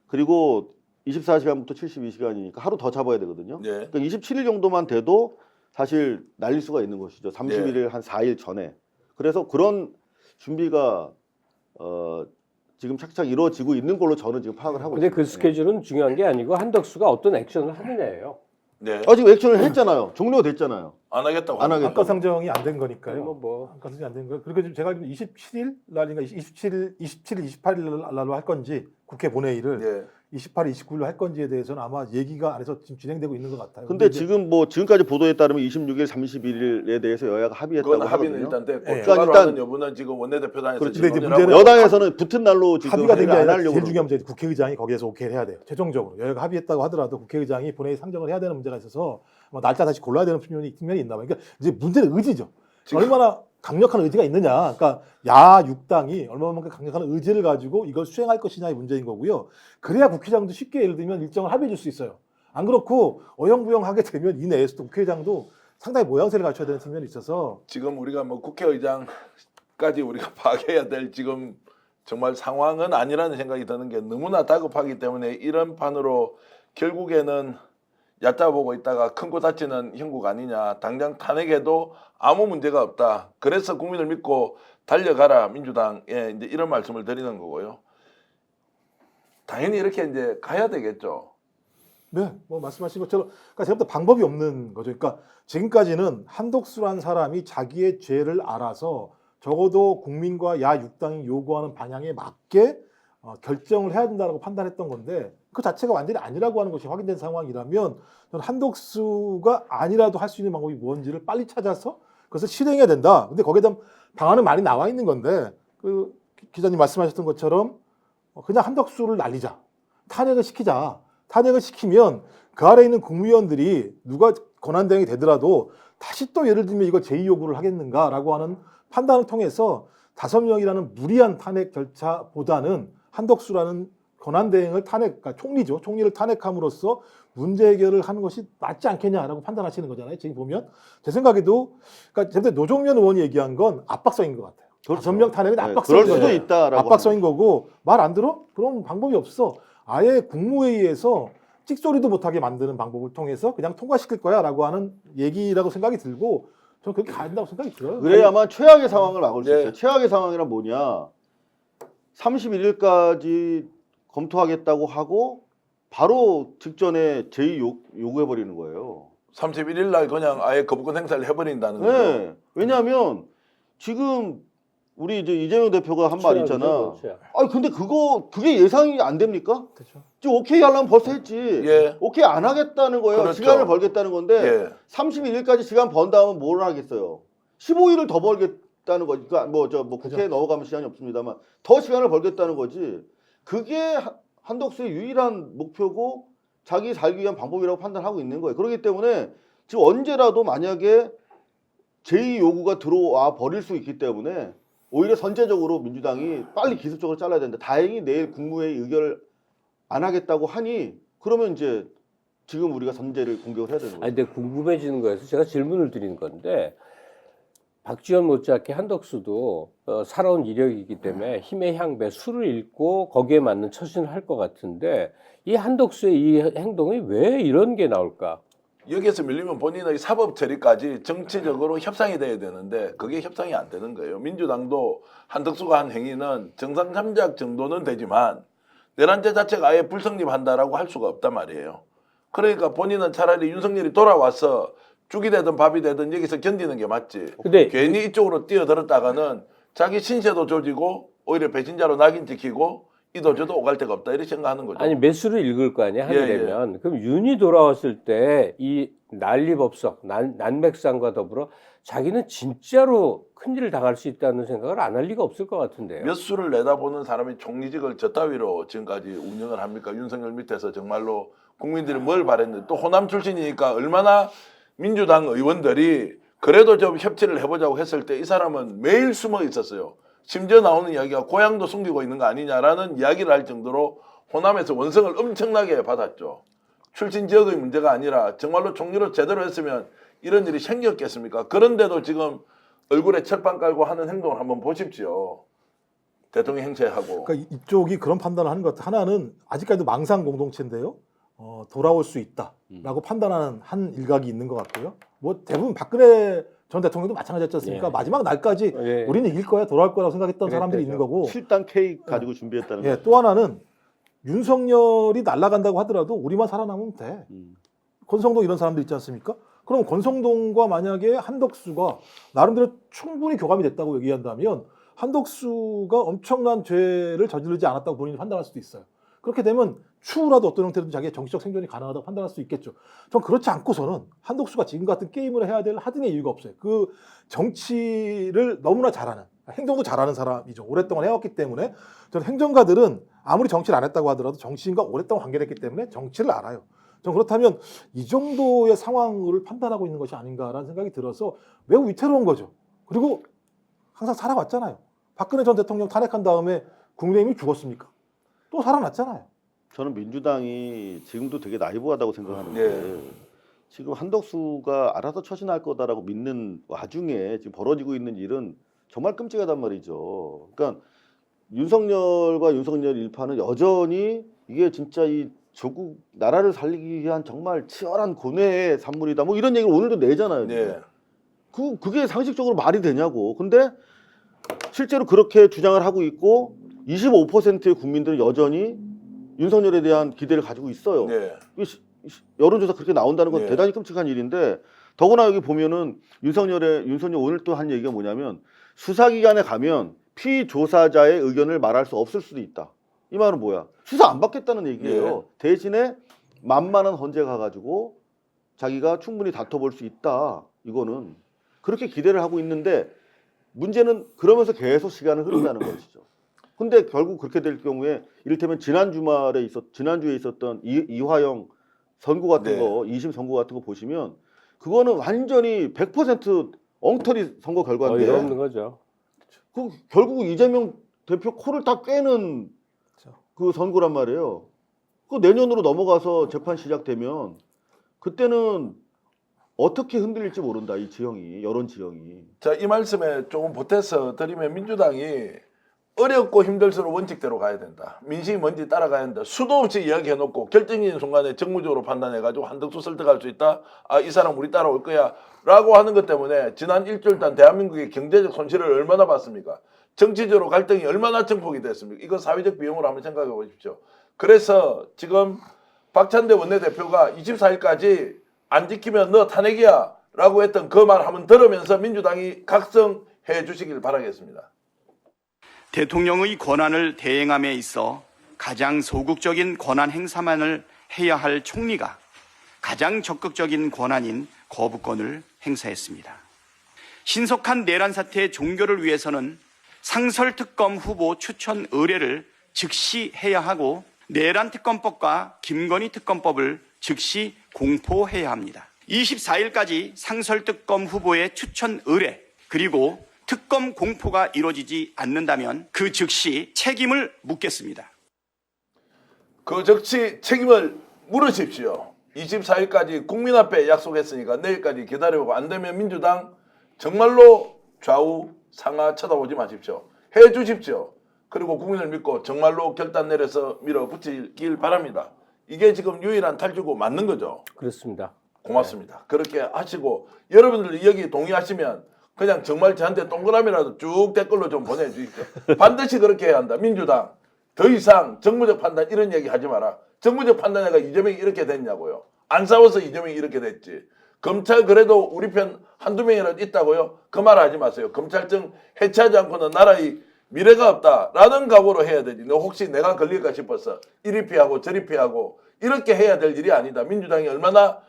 그리고 24시간부터 72시간이니까 하루 더 잡아야 되거든요. 네. 그러니까 27일 정도만 돼도 사실 날릴 수가 있는 것이죠. 31일 한 4일 전에. 그래서 그런 준비가 지금 착착 이루어지고 있는 걸로 저는 지금 파악을 하고 근데 있습니다. 그 스케줄은 중요한 게 아니고 한덕수가 어떤 액션을 하느냐예요. 네. 지금 액션을 했잖아요. 종료가 됐잖아요. 안 하겠다고. 안 하겠다. 안가 상정이 안 된 거니까요. 뭐 안가 상정이 안 된 거예요. 그리고 지금 제가 알기로 27일 날인가 27일, 28일 날로 할 건지 국회 본회의를 네. 28일, 29일로 할 건지에 대해서는 아마 얘기가 안에서 지금 진행되고 있는 것 같아요. 근데 이제 지금 뭐 지금까지 보도에 따르면 26일, 31일에 대해서 여야가 합의했다고 그건 합의는 하거든요. 일단 됐고 네. 추가로 그러니까 하는 여부는 지금 원내대표단에서 그렇지. 지금 근데 이제 논의를 문제는 하고 여당에서는 붙은 날로 지금 합의가 된 게 회의를 안 아니라 하려고 제일 중요한 그러고. 문제 국회의장이 거기에서 오케이를 해야 돼요. 최종적으로 여야가 합의했다고 하더라도 국회의장이 본회의 상정을 해야 되는 문제가 있어서 아마 날짜 다시 골라야 되는 측면이 있나 봐요. 그러니까 이제 문제는 의지죠. 얼마나 강력한 의지가 있느냐. 그러니까 야 6당이 얼마만큼 강력한 의지를 가지고 이걸 수행할 것이냐의 문제인 거고요. 그래야 국회의장도 쉽게 예를 들면 일정을 합의해 줄 수 있어요. 안 그렇고 어영부영하게 되면 이 내에서도 국회의장도 상당히 모양새를 갖춰야 되는 측면이 있어서 지금 우리가 뭐 국회의장까지 우리가 파괴해야 될 지금 정말 상황은 아니라는 생각이 드는 게 너무나 다급하기 때문에 이런 판으로 결국에는 얕잡아보고 있다가 큰 코 다치는 형국 아니냐. 당장 탄핵해도 아무 문제가 없다. 그래서 국민을 믿고 달려가라 민주당에 이제 이런 말씀을 드리는 거고요. 당연히 이렇게 이제 가야 되겠죠. 네, 뭐 말씀하신 것처럼 그러니까 제가 볼 때 방법이 없는 거죠. 그러니까 지금까지는 한덕수란 사람이 자기의 죄를 알아서 적어도 국민과 야 6당이 요구하는 방향에 맞게 결정을 해야 된다고 판단했던 건데 그 자체가 완전히 아니라고 하는 것이 확인된 상황이라면 저는 한덕수가 아니라도 할 수 있는 방법이 뭔지를 빨리 찾아서 그것을 실행해야 된다. 근데 거기에 대한 방안은 많이 나와 있는 건데 그 기자님 말씀하셨던 것처럼 그냥 한덕수를 날리자. 탄핵을 시키자. 탄핵을 시키면 그 아래에 있는 국무위원들이 누가 권한대행이 되더라도 다시 또 예를 들면 이거 제2 요구를 하겠는가라고 하는 판단을 통해서 5명이라는 무리한 탄핵 절차보다는 한덕수라는 권한대행을 그러니까 총리죠. 총리를 탄핵함으로써 문제 해결을 하는 것이 낫지 않겠냐라고 판단하시는 거잖아요. 지금 보면 제 생각에도 그러니까 제가 노종면 의원이 얘기한 건 압박성인 것 같아요. 그렇죠. 5명 탄핵은 네, 압박성인 그럴 수도 거예요. 있다라고 압박성인 거고 말 안 들어? 그럼 방법이 없어. 아예 국무회의에서 찍소리도 못하게 만드는 방법을 통해서 그냥 통과시킬 거야라고 하는 얘기라고 생각이 들고 저는 그렇게 가야 된다고 생각이 들어요. 그래야만 최악의 상황을 막을 수 네. 있어요. 최악의 상황이란 뭐냐? 31일까지 검토하겠다고 하고 바로 직전에 요구해버리는 거예요. 31일 날 그냥 아예 거부권 행사를 해버린다는 거죠. 네. 왜냐하면 지금 우리 이제 이재명 대표가 한 말 있잖아. 아니 근데 그게 예상이 안 됩니까? 그렇죠. 지금 오케이 하려면 벌써 했지. 예. 오케이 안 하겠다는 거예요. 그렇죠. 시간을 벌겠다는 건데 예. 31일까지 시간 번 다음은 뭘 하겠어요? 15일을 더 벌겠다는 거지. 그러니까 국회에 넘어가면 시간이 없습니다만 더 시간을 벌겠다는 거지. 그게 한덕수의 유일한 목표고 자기 살기 위한 방법이라고 판단하고 있는 거예요. 그렇기 때문에 지금 언제라도 만약에 제2 요구가 들어와 버릴 수 있기 때문에 오히려 선제적으로 민주당이 빨리 기습적으로 잘라야 된다. 다행히 내일 국무회의 의결을 안 하겠다고 하니 그러면 이제 지금 우리가 선제를 공격을 해야 되는 거예요. 아니 근데 궁금해지는 거에서 제가 질문을 드리는 건데 박지원 못지않게 한덕수도 살아온 이력이기 때문에 힘의 향배 수를 읽고 거기에 맞는 처신을 할 것 같은데 이 한덕수의 이 행동이 왜 이런 게 나올까? 여기에서 밀리면 본인의 사법 처리까지 정치적으로 협상이 돼야 되는데 그게 협상이 안 되는 거예요. 민주당도 한덕수가 한 행위는 정상 참작 정도는 되지만 내란죄 자체가 아예 불성립한다라고 할 수가 없단 말이에요. 그러니까 본인은 차라리 윤석열이 돌아와서 죽이 되든 밥이 되든 여기서 견디는 게 맞지. 근데 괜히 이쪽으로 뛰어들었다가는 자기 신세도 조지고 오히려 배신자로 낙인 찍히고 이도 저도 오갈 데가 없다 이렇게 생각하는 거죠. 아니 매수를 읽을 거 아니야 하게 되면 그럼 윤이 돌아왔을 때 이 난리법석 난맥상과 더불어 자기는 진짜로 큰일을 당할 수 있다는 생각을 안 할 리가 없을 것 같은데요. 몇 수를 내다보는 사람이 총리직을 저 따위로 지금까지 운영을 합니까? 윤석열 밑에서 정말로 국민들이 뭘 바랬는데 또 호남 출신이니까 얼마나 민주당 의원들이 그래도 좀 협치를 해보자고 했을 때 이 사람은 매일 숨어 있었어요. 심지어 나오는 이야기가 고향도 숨기고 있는 거 아니냐라는 이야기를 할 정도로 호남에서 원성을 엄청나게 받았죠. 출신 지역의 문제가 아니라 정말로 총리로 제대로 했으면 이런 일이 생겼겠습니까? 그런데도 지금 얼굴에 철판 깔고 하는 행동을 한번 보십시오. 대통령 행세하고. 그러니까 이쪽이 그런 판단을 하는 것 같아요. 하나는 아직까지도 망상 공동체인데요. 돌아올 수 있다라고 판단하는 한 일각이 있는 것 같고요. 뭐 대부분 박근혜 전 대통령도 마찬가지였지 않습니까? 예. 마지막 날까지 예. 우리는 이길 거야, 돌아올 거라고 생각했던 사람들이 그랬죠. 있는 거고. 7단 K 가지고 준비했다는 예, 거예요. 또 하나는 윤석열이 날아간다고 하더라도 우리만 살아남으면 돼. 권성동 이런 사람들 있지 않습니까? 그럼 권성동과 만약에 한덕수가 나름대로 충분히 교감이 됐다고 얘기한다면 한덕수가 엄청난 죄를 저지르지 않았다고 본인이 판단할 수도 있어요. 그렇게 되면 추후라도 어떤 형태로든 자기의 정치적 생존이 가능하다고 판단할 수 있겠죠. 전 그렇지 않고서는 한덕수가 지금 같은 게임을 해야 될 하등의 이유가 없어요. 그 정치를 너무나 잘하는, 행정도 잘하는 사람이죠. 오랫동안 해왔기 때문에 저는 행정가들은 아무리 정치를 안 했다고 하더라도 정치인과 오랫동안 관계됐기 때문에 정치를 알아요. 전 그렇다면 이 정도의 상황을 판단하고 있는 것이 아닌가라는 생각이 들어서 매우 위태로운 거죠. 그리고 항상 살아왔잖아요. 박근혜 전 대통령 탄핵한 다음에 국민의힘이 죽었습니까? 또 살아났잖아요. 저는 민주당이 지금도 되게 나이브하다고 생각하는데 예. 지금 한덕수가 알아서 처신할 거다라고 믿는 와중에 지금 벌어지고 있는 일은 정말 끔찍하단 말이죠. 그러니까 윤석열과 윤석열 일파는 여전히 이게 진짜 이 조국 나라를 살리기 위한 정말 치열한 고뇌의 산물이다. 뭐 이런 얘기를 오늘도 내잖아요. 네. 그게 상식적으로 말이 되냐고. 근데 실제로 그렇게 주장을 하고 있고 25%의 국민들은 여전히 윤석열에 대한 기대를 가지고 있어요. 네. 여론조사 그렇게 나온다는 건 네. 대단히 끔찍한 일인데 더구나 여기 보면은 윤석열 오늘 또 한 얘기가 뭐냐면 수사기관에 가면 피조사자의 의견을 말할 수 없을 수도 있다. 이 말은 뭐야? 수사 안 받겠다는 얘기예요. 네. 대신에 만만한 헌재 가가지고 자기가 충분히 다퉈볼 수 있다. 이거는 그렇게 기대를 하고 있는데 문제는 그러면서 계속 시간을 흐른다는 것이죠. 근데 결국 그렇게 될 경우에 이를테면 지난주에 있었던 이화영 선고 같은 네. 거, 2심 선고 같은 거 보시면 그거는 완전히 100% 엉터리 선거 결과인데 어이가 없는 거죠. 그 결국 이재명 대표 코를 다 꿰는 그 선고란 말이에요. 그 내년으로 넘어가서 재판 시작되면 그때는 어떻게 흔들릴지 모른다. 이 지형이, 여론 지형이. 자, 이 말씀에 조금 보태서 드리면 민주당이 어렵고 힘들수록 원칙대로 가야 된다. 민심이 뭔지 따라가야 된다. 수도 없이 이야기해놓고 결정적인 순간에 정무적으로 판단해가지고 한덕수 설득할 수 있다. 아, 이 사람 우리 따라올 거야. 라고 하는 것 때문에 지난 일주일 동안 대한민국의 경제적 손실을 얼마나 봤습니까? 정치적으로 갈등이 얼마나 증폭이 됐습니까? 이거 사회적 비용으로 한번 생각해 보십시오. 그래서 지금 박찬대 원내대표가 24일까지 안 지키면 너 탄핵이야 라고 했던 그 말 한번 들으면서 민주당이 각성해 주시길 바라겠습니다. 대통령의 권한을 대행함에 있어 가장 소극적인 권한 행사만을 해야 할 총리가 가장 적극적인 권한인 거부권을 행사했습니다. 신속한 내란 사태의 종결을 위해서는 상설특검 후보 추천 의뢰를 즉시 해야 하고 내란특검법과 김건희 특검법을 즉시 공포해야 합니다. 24일까지 상설특검 후보의 추천 의뢰 그리고 특검 공포가 이루어지지 않는다면 그 즉시 책임을 묻겠습니다. 그 즉시 책임을 물으십시오. 24일까지 국민 앞에 약속했으니까 내일까지 기다려보고 안 되면 민주당 정말로 좌우 상하 쳐다보지 마십시오. 해 주십시오. 그리고 국민을 믿고 정말로 결단 내려서 밀어붙이길 바랍니다. 이게 지금 유일한 탈주고 맞는 거죠. 그렇습니다. 고맙습니다. 그렇게 하시고 여러분들 여기 동의하시면 그냥 정말 저한테 동그라미라도 쭉 댓글로 좀 보내주십시오. 반드시 그렇게 해야 한다. 민주당 더 이상 정무적 판단 이런 얘기 하지 마라. 정무적 판단회가 이재명이 이렇게 됐냐고요. 안 싸워서 이재명이 이렇게 됐지. 검찰 그래도 우리 편 한두 명이라도 있다고요? 그 말 하지 마세요. 검찰청 해체하지 않고는 나라의 미래가 없다라는 각오로 해야 되지. 너 혹시 내가 걸릴까 싶어서 이리 피하고 저리 피하고 이렇게 해야 될 일이 아니다. 민주당이 얼마나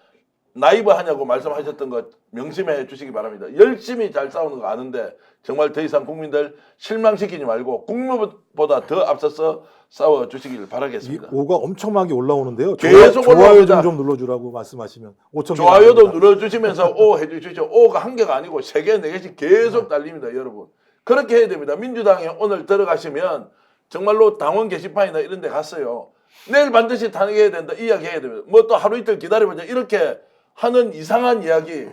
나이브하냐고 말씀하셨던 것 명심해 주시기 바랍니다. 열심히 잘 싸우는 거 아는데 정말 더 이상 국민들 실망시키지 말고 국민보다 더 앞서서 싸워 주시길 이 바라겠습니다. 오가 엄청나게 올라오는데요. 계속 좋아요 올라옵니다. 좀 눌러주라고 말씀하시면 5천 좋아요도 눌러주시면서 오 해주시죠. 오가 한 개가 아니고 3개, 4개씩 계속 달립니다. 여러분. 그렇게 해야 됩니다. 민주당에 오늘 들어가시면 정말로 당원 게시판이나 이런 데 갔어요. 내일 반드시 탄핵해야 된다. 이야기해야 됩니다. 뭐 또 하루 이틀 기다려보자. 이렇게 하는 이상한 이야기.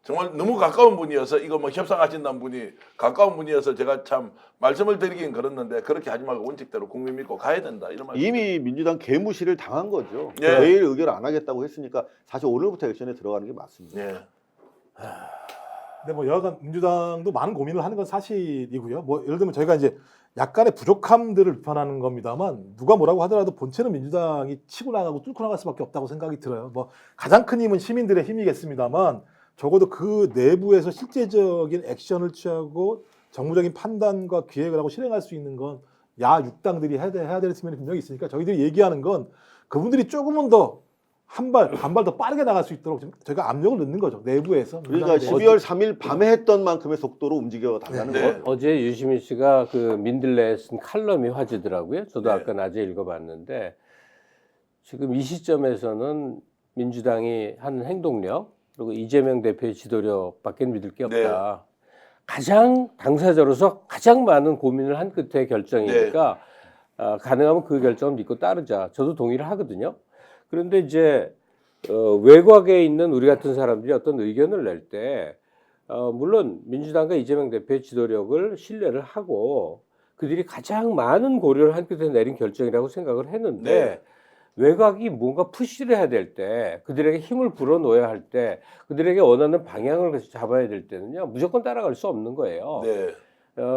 정말 너무 가까운 분이어서 이거 뭐 협상하신다는 분이 가까운 분이어서 제가 참 말씀을 드리긴 그랬는데 그렇게 하지 말고 원칙대로 국민 믿고 가야 된다. 이런 말씀. 이미 민주당 개무시를 당한 거죠. 예. 내일 의결 안 하겠다고 했으니까 사실 오늘부터 액션에 들어가는 게 맞습니다. 예. 근데 뭐 여하간 민주당도 많은 고민을 하는 건 사실이고요. 뭐 예를 들면 저희가 이제 약간의 부족함들을 비판하는 겁니다만 누가 뭐라고 하더라도 본체는 민주당이 치고 나가고 뚫고 나갈 수밖에 없다고 생각이 들어요. 뭐 가장 큰 힘은 시민들의 힘이겠습니다만 적어도 그 내부에서 실제적인 액션을 취하고 정무적인 판단과 기획을 하고 실행할 수 있는 건 야 6당들이 해야 될 측면이 분명히 있으니까 저희들이 얘기하는 건 그분들이 조금은 더 한 발 더 빠르게 나갈 수 있도록 지금 저희가 압력을 넣는 거죠. 내부에서. 그러니까 12월 3일 밤에 했던 만큼의 속도로 움직여 달라는 네. 거예요. 어제 유시민 씨가 그 민들레에 쓴 칼럼이 화제더라고요. 저도 네. 아까 낮에 읽어봤는데 지금 이 시점에서는 민주당이 하는 행동력 그리고 이재명 대표의 지도력밖에 믿을 게 없다. 가장 당사자로서 가장 많은 고민을 한 끝에 결정이니까 가능하면 그 결정을 믿고 따르자. 저도 동의를 하거든요. 그런데 이제 외곽에 있는 우리 같은 사람들이 어떤 의견을 낼 때 물론 민주당과 이재명 대표의 지도력을 신뢰를 하고 그들이 가장 많은 고려를 한 끝에 내린 결정이라고 생각을 했는데 네. 외곽이 뭔가 푸시를 해야 될 때 그들에게 힘을 불어넣어야 할 때 그들에게 원하는 방향을 잡아야 될 때는요 무조건 따라갈 수 없는 거예요. 네.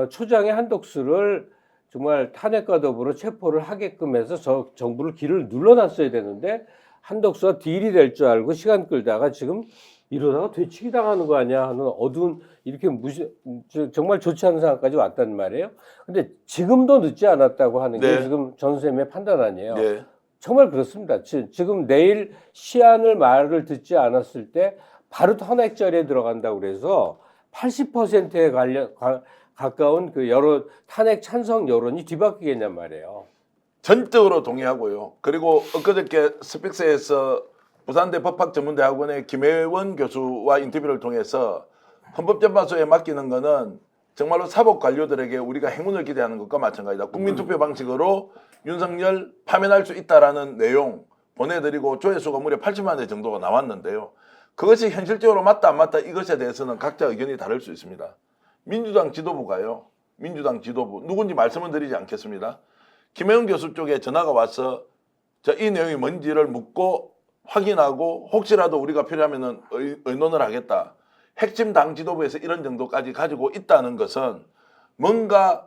초장의 한덕수를 정말 탄핵과 더불어 체포를 하게끔 해서 정부를 길을 눌러놨어야 되는데 한덕수가 딜이 될 줄 알고 시간 끌다가 지금 이러다가 되치기 당하는 거 아니야 하는 어두운 이렇게 정말 좋지 않은 상황까지 왔단 말이에요. 근데 지금도 늦지 않았다고 하는 게 네. 지금 전 선생님의 판단 아니에요. 네. 정말 그렇습니다. 지금 내일 시한을 말을 듣지 않았을 때 바로 탄핵절에 들어간다고 그래서 80%에 가까운 그 여론 탄핵 찬성 여론이 뒤바뀌겠냔 말이에요. 전적으로 동의하고요. 그리고 엊그저께 스픽스에서 부산대 법학전문대학원의 김혜원 교수와 인터뷰를 통해서 헌법재판소에 맡기는 거는 정말로 사법 관료들에게 우리가 행운을 기대하는 것과 마찬가지다. 국민투표 방식으로 윤석열 파면할 수 있다라는 내용 보내드리고 조회수가 무려 80만 회 정도가 나왔는데요. 그것이 현실적으로 맞다 안 맞다 이것에 대해서는 각자 의견이 다를 수 있습니다. 민주당 지도부가요. 민주당 지도부 누군지 말씀은 드리지 않겠습니다. 김혜원 교수 쪽에 전화가 와서 이 내용이 뭔지를 묻고 확인하고 혹시라도 우리가 필요하면 의논을 하겠다. 핵심 당 지도부에서 이런 정도까지 가지고 있다는 것은 뭔가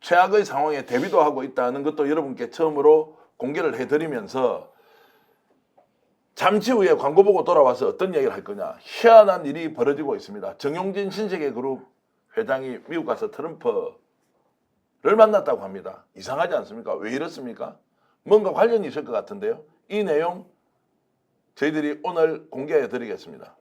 최악의 상황에 대비도 하고 있다는 것도 여러분께 처음으로 공개를 해드리면서 잠시 후에 광고 보고 돌아와서 어떤 얘기를 할 거냐. 희한한 일이 벌어지고 있습니다. 정용진 신세계그룹 회장이 미국 가서 트럼프를 만났다고 합니다. 이상하지 않습니까? 왜 이렇습니까? 뭔가 관련이 있을 것 같은데요. 이 내용 저희들이 오늘 공개해 드리겠습니다.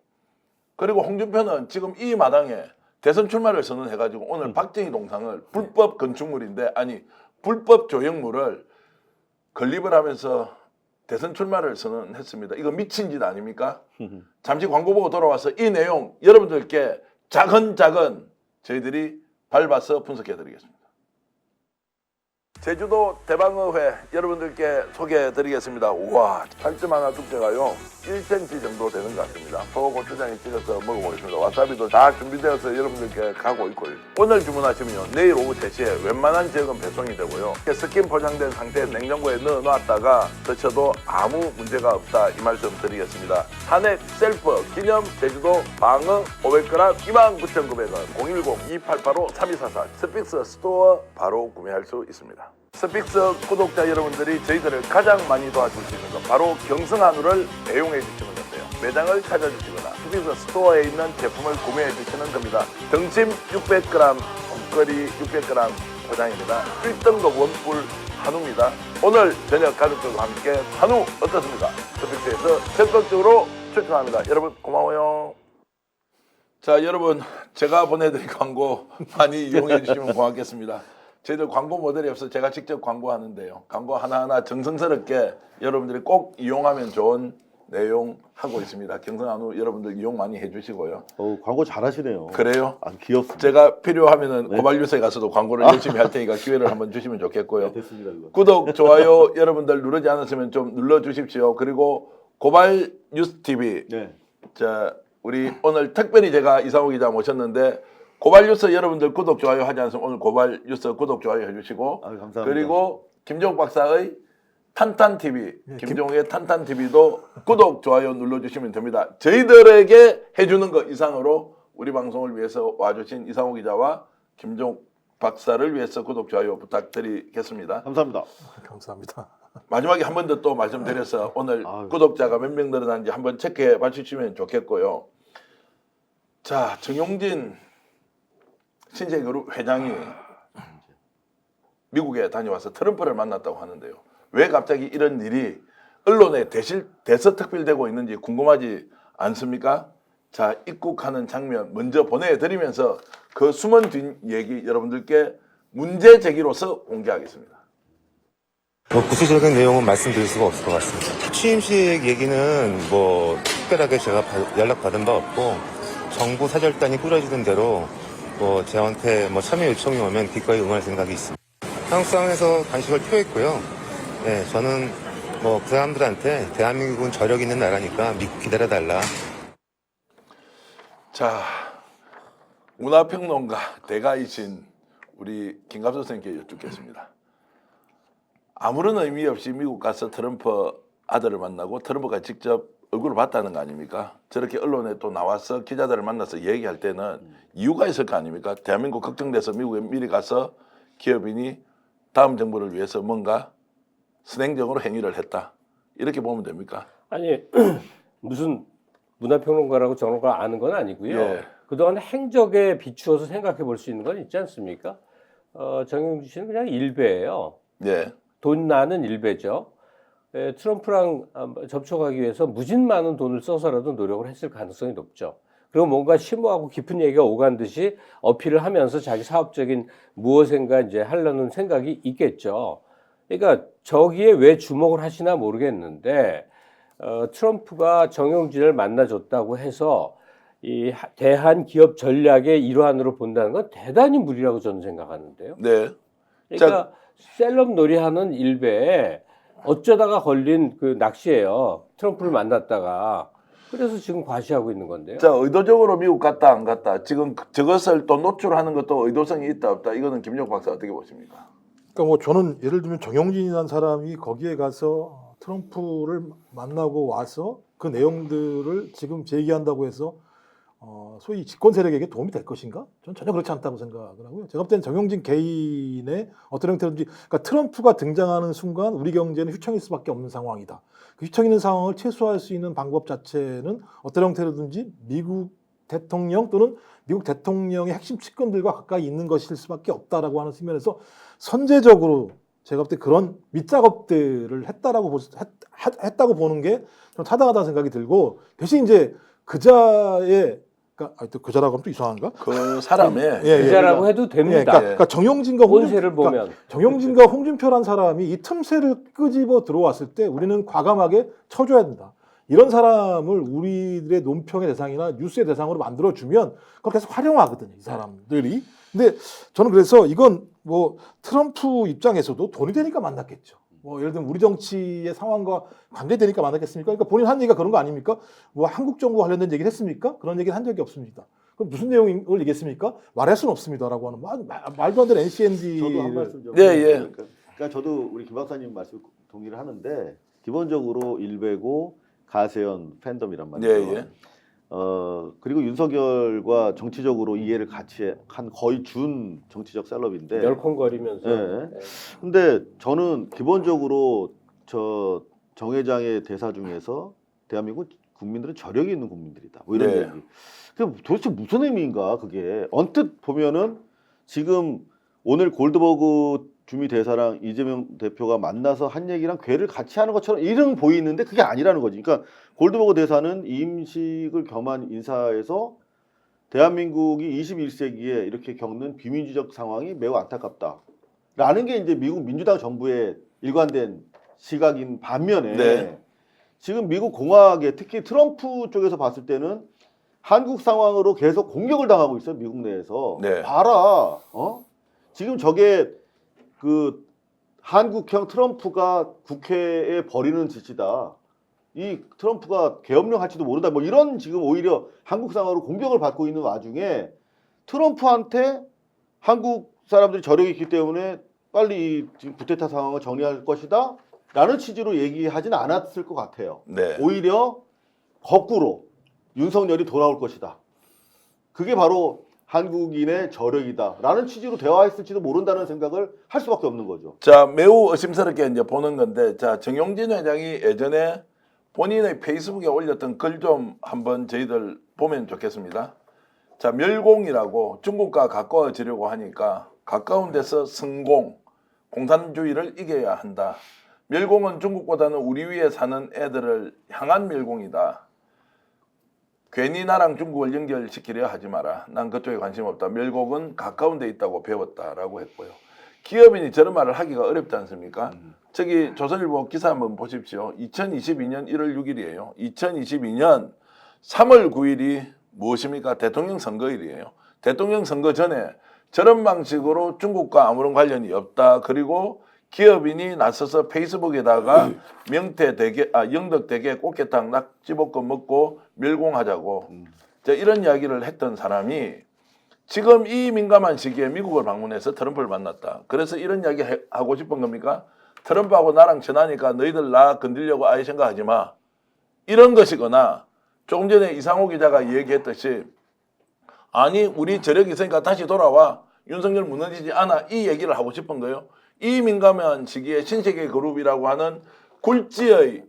그리고 홍준표는 지금 이 마당에 대선 출마를 선언해가지고 오늘 박정희 동상을 불법 건축물인데 아니 불법 조형물을 건립을 하면서 대선 출마를 선언했습니다. 이거 미친 짓 아닙니까? 잠시 광고 보고 돌아와서 이 내용 여러분들께 작은 저희들이 밟아서 분석해 드리겠습니다. 제주도 대방어회 여러분들께 소개해 드리겠습니다. 우와, 살점 하나 두께가요 1cm 정도 되는 것 같습니다. 소고추장에 찍어서 먹어보겠습니다. 와사비도 다 준비되어서 여러분들께 가고 있고요. 오늘 주문하시면요 내일 오후 3시에 웬만한 지역은 배송이 되고요. 스킨 포장된 상태에 냉장고에 넣어 놨다가 드셔도 아무 문제가 없다 이 말씀 드리겠습니다. 한액 셀프 기념 제주도 방어 500g 29,900원 010-2885-3244 스픽스 스토어 바로 구매할 수 있습니다. 스픽스 구독자 여러분들이 저희들을 가장 많이 도와줄 수 있는 건 바로 경성한우를 애용해 주시는 건데요. 매장을 찾아주시거나 스픽스 스토어에 있는 제품을 구매해 주시는 겁니다. 등심 600g, 국거리 600g 포장입니다. 1등급 원뿔 한우입니다. 오늘 저녁 가족들과 함께 한우 어떻습니까? 스픽스에서 적극적으로 추천합니다. 여러분 고마워요. 자 여러분 제가 보내드린 광고 많이 이용해 주시면 고맙겠습니다. 저희들 광고 모델이 없어서 제가 직접 광고하는데요. 광고 하나하나 정성스럽게 여러분들이 꼭 이용하면 좋은 내용 하고 있습니다. 경성한우 여러분들 이용 많이 해주시고요. 광고 잘하시네요. 그래요? 아, 귀엽습니다. 제가 필요하면은 고발뉴스에 가서도 광고를 열심히 할 테니까 기회를 한번 주시면 좋겠고요. 네, 됐습니다. 이거. 구독, 좋아요 여러분들 누르지 않았으면 좀 눌러주십시오. 그리고 고발뉴스 TV 네. 자 우리 오늘 특별히 제가 이상호 기자 모셨는데 고발뉴스 여러분들 구독, 좋아요 하지 않으면 오늘 고발뉴스 구독, 좋아요 해주시고 감사합니다. 그리고 김종욱 박사의 탄탄TV, 김종욱의 탄탄TV도 구독, 좋아요 눌러주시면 됩니다. 저희들에게 해주는 거 이상으로 우리 방송을 위해서 와주신 이상호 기자와 김종욱 박사를 위해서 구독, 좋아요 부탁드리겠습니다. 감사합니다. 감사합니다. 마지막에 한 번 더 또 말씀드려서 오늘 아유. 구독자가 몇 명 늘어났는지 한번 체크해 봐주시면 좋겠고요. 자, 정용진 신세그룹 회장이 미국에 다녀와서 트럼프를 만났다고 하는데요. 왜 갑자기 이런 일이 언론에 대서특필되고 있는지 궁금하지 않습니까? 자, 입국하는 장면 먼저 보내드리면서 그 숨은 뒷 얘기 여러분들께 문제 제기로서 공개하겠습니다. 구체적인 내용은 말씀드릴 수가 없을 것 같습니다. 취임식 얘기는 뭐 특별하게 제가 연락받은 바 없고 정부 사절단이 꾸려지는 대로 뭐 저한테 뭐 참여 요청이 오면 기꺼이 응할 생각이 있습니다. 한국 상황에서 관심을 표했고요. 네, 저는 뭐 그 사람들한테 대한민국은 저력 있는 나라니까 믿고 기다려달라. 자, 문화평론가 대가이신 우리 김갑수 선생님께 여쭙겠습니다. 아무런 의미 없이 미국 가서 트럼프 아들을 만나고 트럼프가 직접 얼굴을 봤다는 거 아닙니까? 저렇게 언론에 또 나와서 기자들을 만나서 얘기할 때는 이유가 있을 거 아닙니까? 대한민국 걱정돼서 미국에 미리 가서 기업인이 다음 정부를 위해서 뭔가 선행적으로 행위를 했다. 이렇게 보면 됩니까? 아니 무슨 문화평론가라고 저런 걸 아는 건 아니고요. 예. 그동안 행적에 비추어서 생각해 볼 수 있는 건 있지 않습니까? 정영진 씨는 그냥 일베예요. 예. 돈 나는 일베죠. 트럼프랑 접촉하기 위해서 무진 많은 돈을 써서라도 노력을 했을 가능성이 높죠. 그리고 뭔가 심오하고 깊은 얘기가 오간 듯이 어필을 하면서 자기 사업적인 무엇인가 이제 하려는 생각이 있겠죠. 그러니까 저기에 왜 주목을 하시나 모르겠는데 트럼프가 정용진을 만나줬다고 해서 이 대한 기업 전략의 일환으로 본다는 건 대단히 무리라고 저는 생각하는데요. 네. 그러니까 셀럽 놀이하는 일베에 어쩌다가 걸린 그 낚시예요. 트럼프를 만났다가. 그래서 지금 과시하고 있는 건데요. 자, 의도적으로 미국 갔다 안 갔다. 지금 저것을 또 노출하는 것도 의도성이 있다 없다. 이거는 김종욱 박사 어떻게 보십니까? 그러니까 뭐 저는 예를 들면 정용진이라는 사람이 거기에 가서 트럼프를 만나고 와서 그 내용들을 지금 제기한다고 해서 소위 집권 세력에게 도움이 될 것인가? 저는 전혀 그렇지 않다고 생각을 하고요. 제가 볼 때는 정용진 개인의 어떤 형태든지, 그러니까 트럼프가 등장하는 순간 우리 경제는 휘청일 수밖에 없는 상황이다. 그 휘청 있는 상황을 최소화할 수 있는 방법 자체는 어떤 형태로든지 미국 대통령 또는 미국 대통령의 핵심 측근들과 가까이 있는 것일 수밖에 없다라고 하는 측면에서 선제적으로 제가 볼 때 그런 밑작업들을 했다고 보는 게 좀 타당하다는 생각이 들고, 대신 이제 그자의, 그러니까 또 그자라고 하면 또 이상한가? 그 사람의 기자라고 해도 예, 됩니다. 그러니까 정용진과 본세를 보면 정용진과 홍준표란 사람이 이 틈새를 끄집어 들어왔을 때 우리는 과감하게 쳐줘야 된다. 이런 사람을 우리들의 논평의 대상이나 뉴스의 대상으로 만들어주면 그걸 계속 활용하거든요, 이 사람들이. 근데 저는 그래서 이건 뭐 트럼프 입장에서도 돈이 되니까 만났겠죠. 뭐 예를 들면 우리 정치의 상황과 관계되니까 만났겠습니까? 그러니까 본인 한 얘기가 그런 거 아닙니까? 뭐 한국 정부 관련된 얘기를 했습니까? 그런 얘기를 한 적이 없습니다. 그럼 무슨 내용을 얘기했습니까? 말할 수는 없습니다라고 하는 말도 안 되는 NCND. 저도 한 말씀 좀. 예, 예. 그러니까 저도 우리 김 박사님 말씀 동의를 하는데 기본적으로 일베고 가세현 팬덤이란 말이죠. 예, 예. 그리고 윤석열과 정치적으로 이해를 같이 한 거의 준 정치적 셀럽인데. 열콩거리면서. 예. 근데 저는 기본적으로 정 회장의 대사 중에서 대한민국 국민들은 저력이 있는 국민들이다. 뭐 이런 네. 얘기. 그 도대체 무슨 의미인가 그게. 언뜻 보면은 지금 오늘 골드버그 주미 대사랑 이재명 대표가 만나서 한 얘기랑 궤를 같이 하는 것처럼 이름 보이는데 그게 아니라는 거지. 그러니까 골드버그 대사는 임식을 겸한 인사에서 대한민국이 21세기에 이렇게 겪는 비민주적 상황이 매우 안타깝다. 라는 게 이제 미국 민주당 정부의 일관된 시각인 반면에 네. 지금 미국 공화국에 특히 트럼프 쪽에서 봤을 때는 한국 상황으로 계속 공격을 당하고 있어요. 미국 내에서. 네. 봐라. 지금 저게 그 한국형 트럼프가 국회에 벌이는 짓이다. 이 트럼프가 계엄령 할지도 모른다. 뭐 이런 지금 오히려 한국 상황으로 공격을 받고 있는 와중에 트럼프한테 한국 사람들이 저력이 있기 때문에 빨리 이 지금 구테타 상황을 정리할 것이다. 라는 취지로 얘기하지는 않았을 것 같아요. 네. 오히려 거꾸로 윤석열이 돌아올 것이다. 그게 바로 한국인의 저력이다라는 취지로 대화했을지도 모른다는 생각을 할 수밖에 없는 거죠. 자, 매우 의심스럽게 이제 보는 건데, 자, 정용진 회장이 예전에 본인의 페이스북에 올렸던 글 좀 한번 저희들 보면 좋겠습니다. 자, 멸공이라고 중국과 가까워지려고 하니까 가까운 데서 성공, 공산주의를 이겨야 한다. 멸공은 중국보다는 우리 위에 사는 애들을 향한 멸공이다. 괜히 나랑 중국을 연결시키려 하지 마라. 난 그쪽에 관심 없다. 멸공은 가까운 데 있다고 배웠다라고 했고요. 기업인이 저런 말을 하기가 어렵지 않습니까? 저기 조선일보 기사 한번 보십시오. 2022년 1월 6일이에요. 2022년 3월 9일이 무엇입니까? 대통령 선거일이에요. 대통령 선거 전에 저런 방식으로 중국과 아무런 관련이 없다. 그리고 기업인이 나서서 페이스북에다가 영덕대게 꽃게탕 낙지볶음 먹고 멸공하자고 이런 이야기를 했던 사람이 지금 이 민감한 시기에 미국을 방문해서 트럼프를 만났다. 그래서 이런 이야기 하고 싶은 겁니까? 트럼프하고 나랑 친하니까 너희들 나 건들려고 아예 생각하지 마. 이런 것이거나 조금 전에 이상호 기자가 얘기했듯이 아니 우리 저력이 있으니까 다시 돌아와. 윤석열 무너지지 않아. 이 얘기를 하고 싶은 거예요. 이 민감한 시기에 신세계 그룹이라고 하는 굴지의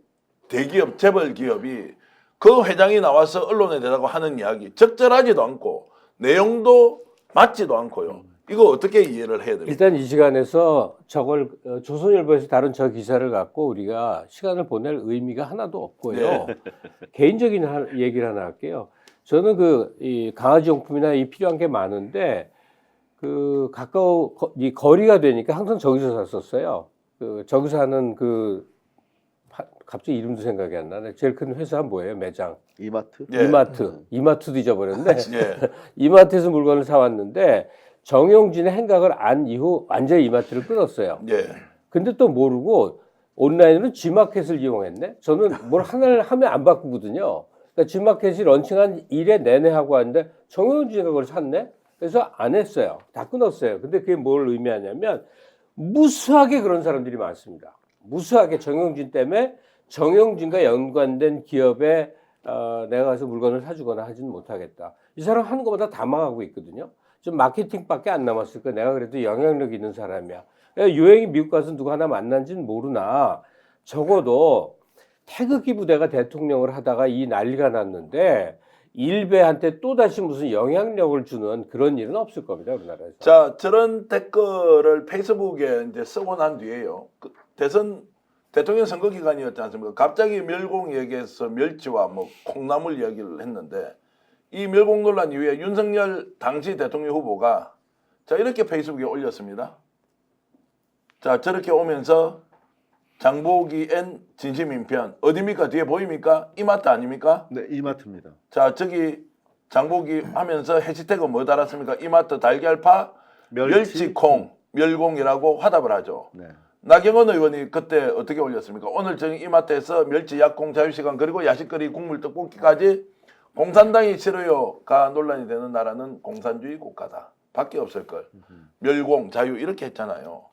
대기업, 재벌 기업이 그 회장이 나와서 언론에 대라고 하는 이야기 적절하지도 않고 내용도 맞지도 않고요. 이거 어떻게 이해를 해야 됩니까? 일단 이 시간에서 저걸 조선일보에서 다룬 저 기사를 갖고 우리가 시간을 보낼 의미가 하나도 없고요. 네. 개인적인 얘기를 하나 할게요. 저는 이 강아지 용품이나 이 필요한 게 많은데 이 거리가 되니까 항상 저기서 샀었어요. 저기서 하는 갑자기 이름도 생각이 안 나네. 제일 큰 회사 뭐예요? 매장. 이마트? 예. 이마트도 잊어버렸는데 예. 이마트에서 물건을 사왔는데 정용진의 행각을 안 이후 완전히 이마트를 끊었어요. 예. 근데 또 모르고 온라인으로 G마켓을 이용했네. 저는 뭘 하나를 하면 안 바꾸거든요. 그러니까 G마켓이 런칭한 1회 내내 하고 왔는데 정용진이 그걸 샀네. 그래서 안 했어요. 다 끊었어요. 근데 그게 뭘 의미하냐면 무수하게 그런 사람들이 많습니다. 무수하게 정용진 때문에 정용진과 연관된 기업에 내가 가서 물건을 사주거나 하지는 못하겠다. 이 사람 하는 것보다 다 망하고 있거든요. 좀 마케팅밖에 안 남았을 거야. 내가 그래도 영향력 있는 사람이야. 유행이 미국 가서 누구 하나 만난지는 모르나 적어도 태극기 부대가 대통령을 하다가 이 난리가 났는데 일베한테 또다시 무슨 영향력을 주는 그런 일은 없을 겁니다. 우리나라에서. 자, 저런 댓글을 페이스북에 이제 쓰고 난 뒤에요. 대통령 선거 기간이었지 않습니까? 갑자기 멸공 얘기해서 멸치와 뭐 콩나물 이야기를 했는데 이 멸공 논란 이후에 윤석열 당시 대통령 후보가 자 이렇게 페이스북에 올렸습니다. 자 저렇게 오면서 장보기 N 진심인편 어디입니까? 뒤에 보입니까? 이마트 아닙니까? 네, 이마트입니다. 자 저기 장보기 하면서 해시태그 뭐 달았습니까? 이마트 달걀파 멸치콩 멸공이라고 화답을 하죠. 네. 나경원 의원이 그때 어떻게 올렸습니까? 오늘 저희 이마트에서 멸치 약콩 자유시간 그리고 야식거리 국물 떡볶이까지 공산당이 싫어요가 논란이 되는 나라는 공산주의 국가다. 밖에 없을 걸. 멸공 자유 이렇게 했잖아요.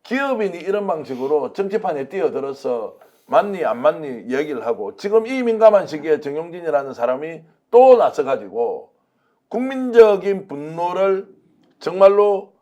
기업인이 이런 방식으로 정치판에 뛰어들어서 맞니 안 맞니 얘기를 하고 지금 이 민감한 시기에 정용진이라는 사람이 또 나서가지고 국민적인 분노를 정말로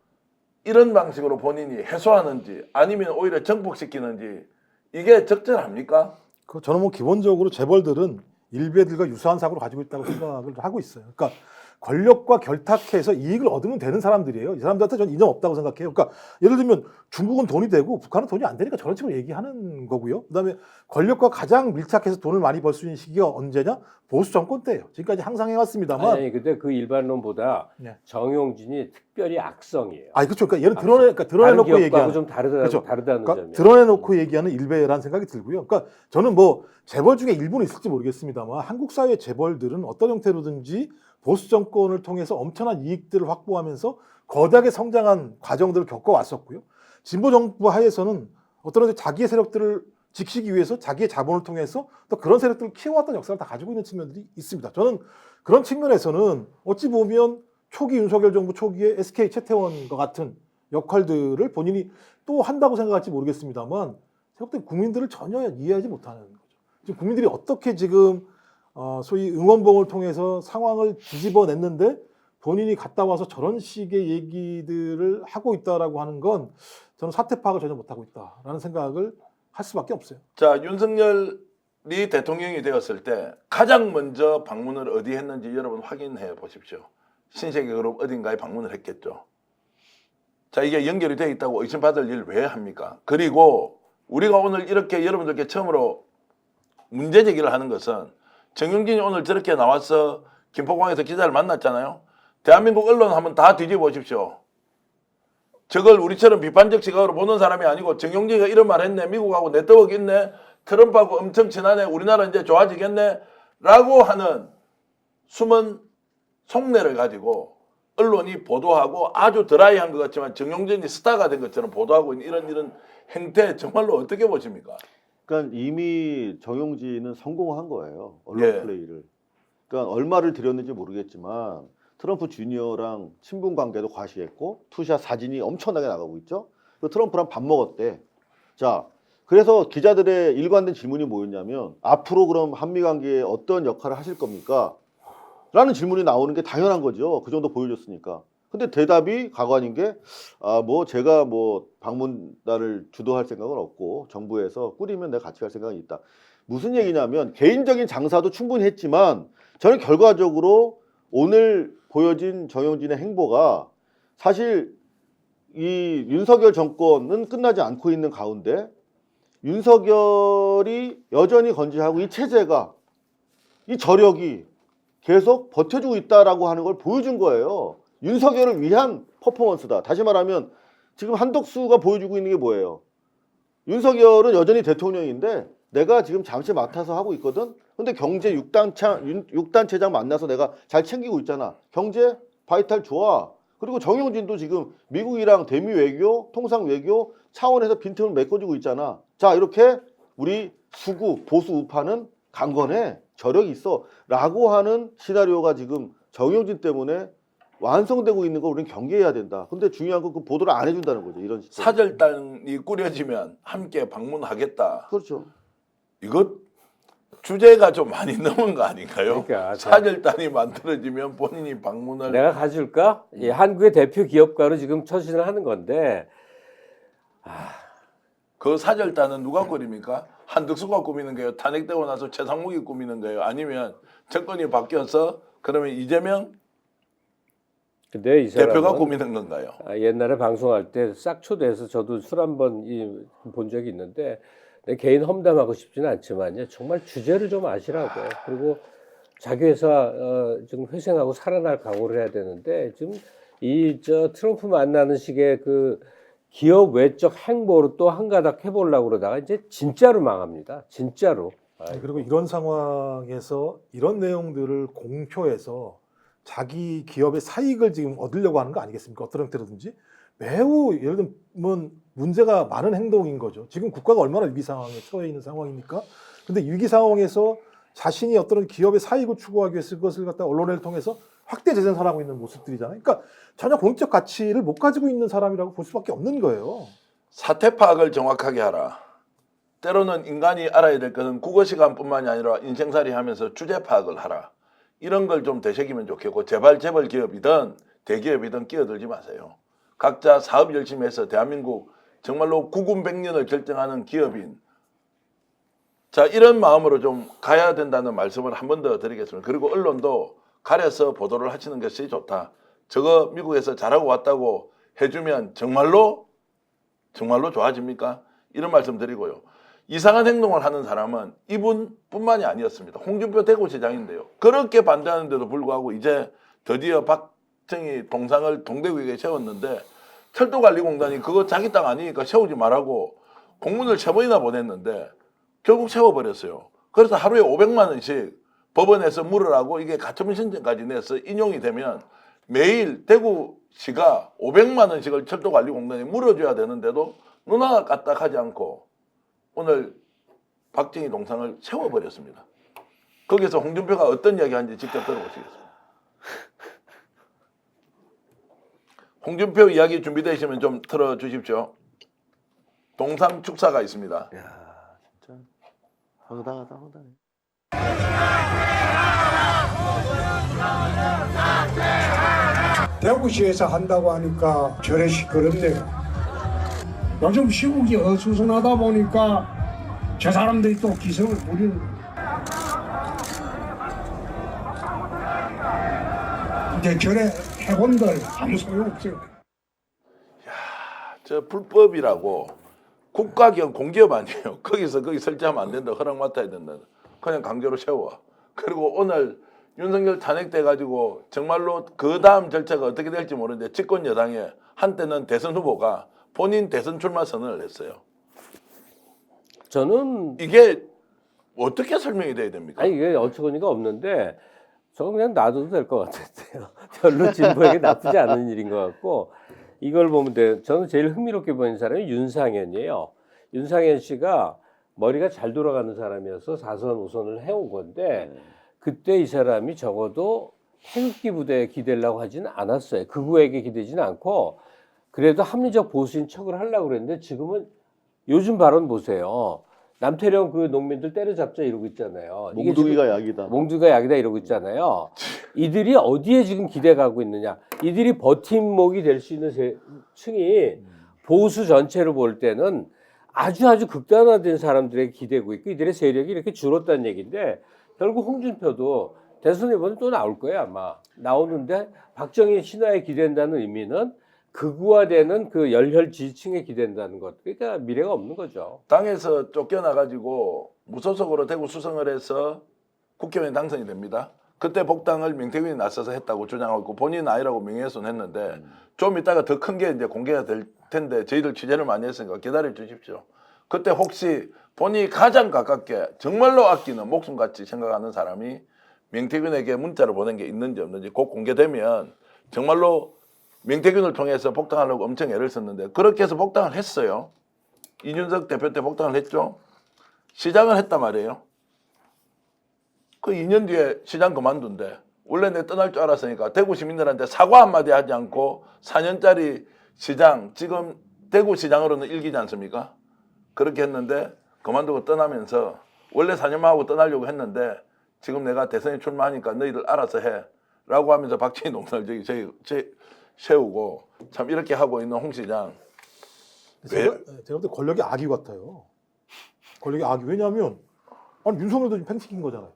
이런 방식으로 본인이 해소하는지 아니면 오히려 정복시키는지 이게 적절합니까? 저는 뭐 기본적으로 재벌들은 일베들과 유사한 사고를 가지고 있다고 생각을 하고 있어요. 그러니까 권력과 결탁해서 이익을 얻으면 되는 사람들이에요. 이 사람들한테 저는 이념 없다고 생각해요. 그러니까 예를 들면 중국은 돈이 되고 북한은 돈이 안 되니까 저런 식으로 얘기하는 거고요. 그다음에 권력과 가장 밀착해서 돈을 많이 벌 수 있는 시기가 언제냐? 보수 정권 때예요. 지금까지 항상 해왔습니다만. 아니 근데 그 일반론보다 네. 정용진이 특별히 악성이에요. 그렇죠. 그러니까 얘는 드러내놓고 얘기하는 좀 다르다는 그러니까 점이에요. 드러내놓고 얘기하는 일베라는 생각이 들고요. 그러니까 저는 뭐 재벌 중에 일부는 있을지 모르겠습니다만 한국 사회 재벌들은 어떤 형태로든지 보수 정권을 통해서 엄청난 이익들을 확보하면서 거대하게 성장한 과정들을 겪어왔었고요. 진보 정부 하에서는 어떤 자기의 세력들을 지키기 위해서 자기의 자본을 통해서 또 그런 세력들을 키워왔던 역사를 다 가지고 있는 측면들이 있습니다. 저는 그런 측면에서는 어찌 보면 초기 윤석열 정부 초기에 SK 최태원과 같은 역할들을 본인이 또 한다고 생각할지 모르겠습니다만 세력들 국민들을 전혀 이해하지 못하는 거죠. 지금 국민들이 어떻게 지금 소위 응원봉을 통해서 상황을 뒤집어냈는데 본인이 갔다 와서 저런 식의 얘기들을 하고 있다라고 하는 건 저는 사태 파악을 전혀 못하고 있다라는 생각을 할 수밖에 없어요. 자, 윤석열이 대통령이 되었을 때 가장 먼저 방문을 어디 했는지 여러분 확인해 보십시오. 신세계그룹 어딘가에 방문을 했겠죠. 자, 이게 연결이 되어 있다고 의심받을 일 왜 합니까? 그리고 우리가 오늘 이렇게 여러분들께 처음으로 문제 제기를 하는 것은 정영진이 오늘 저렇게 나와서 김포공항에서 기자를 만났잖아요. 대한민국 언론 한번 다 뒤집어 보십시오. 저걸 우리처럼 비판적 시각으로 보는 사람이 아니고 정영진이가 이런 말 했네, 미국하고 네트워크 있네, 트럼프하고 엄청 친하네, 우리나라 이제 좋아지겠네 라고 하는 숨은 속내를 가지고 언론이 보도하고 아주 드라이한 것 같지만 정영진이 스타가 된 것처럼 보도하고 있는 이런 행태 정말로 어떻게 보십니까? 그러니까 이미 정용진은 성공한 거예요. 언론 예. 플레이를. 그러니까 얼마를 들였는지 모르겠지만 트럼프 주니어랑 친분 관계도 과시했고 투샷 사진이 엄청나게 나가고 있죠. 그 트럼프랑 밥 먹었대. 자, 그래서 기자들의 일관된 질문이 뭐였냐면 앞으로 그럼 한미 관계에 어떤 역할을 하실 겁니까? 라는 질문이 나오는 게 당연한 거죠. 그 정도 보여줬으니까. 근데 대답이 가관인 게 제가 방문단을 주도할 생각은 없고 정부에서 꾸리면 내가 같이 갈 생각이 있다. 무슨 얘기냐면 개인적인 장사도 충분히 했지만 저는 결과적으로 오늘 보여진 정영진의 행보가 사실 이 윤석열 정권은 끝나지 않고 있는 가운데 윤석열이 여전히 건재하고 이 체제가 이 저력이 계속 버텨주고 있다라고 하는 걸 보여준 거예요. 윤석열을 위한 퍼포먼스다. 다시 말하면 지금 한덕수가 보여주고 있는 게 뭐예요? 윤석열은 여전히 대통령인데 내가 지금 잠시 맡아서 하고 있거든. 근데 경제 6단체장 만나서 내가 잘 챙기고 있잖아. 경제 바이탈 좋아. 그리고 정영진도 지금 미국이랑 대미 외교, 통상 외교 차원에서 빈틈을 메꿔주고 있잖아. 자, 이렇게 우리 수구, 보수 우파는 강건해. 저력이 있어. 라고 하는 시나리오가 지금 정영진 때문에 완성되고 있는 걸 우리는 경계해야 된다. 근데 중요한 건 그 보도를 안 해준다는 거죠. 이런 시스템. 사절단이 꾸려지면 함께 방문하겠다. 그렇죠. 이것 주제가 좀 많이 넘은 거 아닌가요? 그러니까, 사절단이 만들어지면 본인이 방문을 내가 가줄까? 예, 한국의 대표 기업가로 지금 처신을 하는 건데 그 사절단은 누가 꾸립니까? 한덕수가 꾸미는 거예요? 탄핵되고 나서 최상목이 꾸미는 거예요? 아니면 정권이 바뀌어서 그러면 이재명 근데 이 사람은 대표가 꾸미는 건가요? 옛날에 방송할 때 싹 초대해서 저도 술 한번 본 적이 있는데 내 개인 험담하고 싶지는 않지만요. 정말 주제를 좀 아시라고요. 그리고 자기 회사 지금 회생하고 살아날 각오를 해야 되는데 지금 트럼프 만나는 식의 그 기업 외적 행보로 또 한 가닥 해보려고 그러다가 이제 진짜로 망합니다. 진짜로. 그리고 이런 상황에서 이런 내용들을 공표해서 자기 기업의 사익을 지금 얻으려고 하는 거 아니겠습니까? 어떤 형태로든지 매우 예를 들면 문제가 많은 행동인 거죠. 지금 국가가 얼마나 위기 상황에 처해 있는 상황입니까? 근데 위기 상황에서 자신이 어떤 기업의 사익을 추구하기 위해서 그것을 갖다 언론을 통해서 확대 재생산하고 있는 모습들이잖아요. 그러니까 전혀 공적 가치를 못 가지고 있는 사람이라고 볼 수밖에 없는 거예요. 사태 파악을 정확하게 하라. 때로는 인간이 알아야 될 것은 국어 시간뿐만이 아니라 인생살이 하면서 주제 파악을 하라. 이런 걸 좀 되새기면 좋겠고 제발 재벌 기업이든 대기업이든 끼어들지 마세요. 각자 사업 열심히 해서 대한민국 정말로 구군백년을 결정하는 기업인 자 이런 마음으로 좀 가야 된다는 말씀을 한 번 더 드리겠습니다. 그리고 언론도 가려서 보도를 하시는 것이 좋다. 저거 미국에서 잘하고 왔다고 해주면 정말로 좋아집니까? 이런 말씀 드리고요. 이상한 행동을 하는 사람은 이분뿐만이 아니었습니다. 홍준표 대구시장인데요. 그렇게 반대하는데도 불구하고 이제 드디어 박정희 동상을 동대구에 세웠는데 철도관리공단이 그거 자기 땅 아니니까 세우지 말라고 공문을 3번이나 보냈는데 결국 세워버렸어요. 그래서 하루에 500만 원씩 법원에서 물으라고 이게 가처분 신청까지 내서 인용이 되면 매일 대구시가 500만 원씩을 철도관리공단에 물어줘야 되는데도 누나가 까딱하지 않고 오늘 박정희 동상을 세워버렸습니다. 거기서 홍준표가 어떤 이야기 하는지 직접 들어보시겠습니다. 홍준표 이야기 준비되시면 좀 틀어주십시오. 동상 축사가 있습니다. 야, 진짜 황당하다. 대구시에서 한다고 하니까 저래 시끄럽네요. 요즘 시국이 어수선하다 보니까 저 사람들이 또 기성을 부리는 거예요. 이제 저래 해본들 아무 소용없어요. 저 불법이라고 국가기업 공기업 아니에요. 거기 설치하면 안 된다. 허락 맡아야 된다. 그냥 강제로 세워. 그리고 오늘 윤석열 탄핵돼 가지고 정말로 그 다음 절차가 어떻게 될지 모르는데 집권 여당에 한때는 대선 후보가 본인 대선 출마 선언을 했어요. 저는 이게 어떻게 설명이 돼야 됩니까? 아니 이게 어처구니가 없는데 저건 그냥 놔둬도 될 것 같은데요. 별로 진보에게 나쁘지 않은 일인 것 같고 이걸 보면 돼. 저는 제일 흥미롭게 보이는 사람이 윤상현이에요. 윤상현 씨가 머리가 잘 돌아가는 사람이어서 4선 5선을 해온 건데 그때 이 사람이 적어도 태극기 부대에 기대려고 하지는 않았어요. 극우에게 기대지는 않고 그래도 합리적 보수인 척을 하려고 그랬는데 지금은 요즘 발언 보세요. 남태령 그 농민들 때려잡자 이러고 있잖아요. 이게 몽둥이가 약이다. 몽둥이가 약이다 이러고 있잖아요. 이들이 어디에 지금 기대 가고 있느냐. 이들이 버팀목이 될 수 있는 층이 보수 전체로 볼 때는 아주 극단화된 사람들에게 기대고 있고 이들의 세력이 이렇게 줄었다는 얘기인데 결국 홍준표도 대선 이번에 또 나올 거예요 아마. 나오는데 박정희 신화에 기댄다는 의미는 극우화되는 그 열혈 지지층에 기댄다는 것. 그러니까 미래가 없는 거죠. 당에서 쫓겨나가지고 무소속으로 대구 수성을 해서 국회의원 당선이 됩니다. 그때 복당을 명태균이 나서서 했다고 주장하고 있고 본인 아니라고 명예훼손했는데 좀 이따가 더 큰 게 이제 공개가 될 텐데 저희들 취재를 많이 했으니까 기다려 주십시오. 그때 혹시 본인이 가장 가깝게 정말로 아끼는 목숨같이 생각하는 사람이 명태균에게 문자를 보낸 게 있는지 없는지 곧 공개되면 정말로 명태균을 통해서 복당하려고 엄청 애를 썼는데 그렇게 해서 복당을 했어요. 이준석 대표 때 복당을 했죠. 시장을 했단 말이에요. 그 2년 뒤에 시장 그만둔대. 원래 내 떠날 줄 알았으니까 대구 시민들한테 사과 한마디 하지 않고 4년짜리 시장, 지금 대구 시장으로는 1기지 않습니까? 그렇게 했는데 그만두고 떠나면서 원래 4년만 하고 떠나려고 했는데 지금 내가 대선에 출마하니까 너희들 알아서 해 라고 하면서 박정희 농사를 저기 세우고 참 이렇게 하고 있는 홍 시장. 제가 볼 때 권력의 악이 같아요. 권력의 악이. 왜냐하면 아니 윤석열도 지금 팽식인 거잖아요.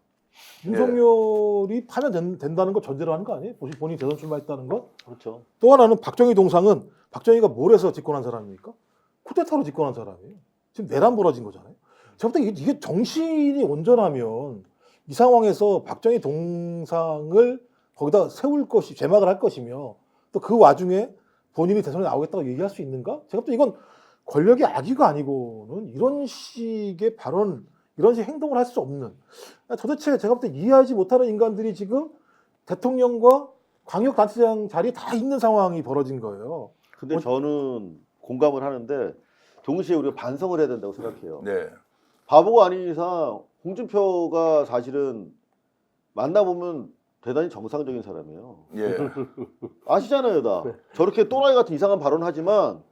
윤석열이 파면 된다는 거 전제로 하는 거 아니에요? 본인이 대선 출마했다는 거? 그렇죠. 또 하나는 박정희 동상은 박정희가 뭘 해서 집권한 사람입니까? 쿠데타로 집권한 사람이에요. 지금 내란 벌어진 거잖아요. 제가 볼 때 이게 정신이 온전하면 이 상황에서 박정희 동상을 거기다 세울 것이 제막을 할 것이며 또 그 와중에 본인이 대선에 나오겠다고 얘기할 수 있는가? 제가 볼 때 이건 권력의 악의가 아니고는 이런 식의 발언, 이런 식의 행동을 할 수 없는 도대체 제가 볼 때 이해하지 못하는 인간들이 지금 대통령과 광역단체장 자리에 다 있는 상황이 벌어진 거예요. 근데 저는 공감을 하는데 동시에 우리가 반성을 해야 된다고 생각해요. 네. 바보가 아닌 이상 홍준표가 사실은 만나보면 대단히 정상적인 사람이에요. 예. 아시잖아요, 다. 저렇게 또라이 같은 이상한 발언을 하지만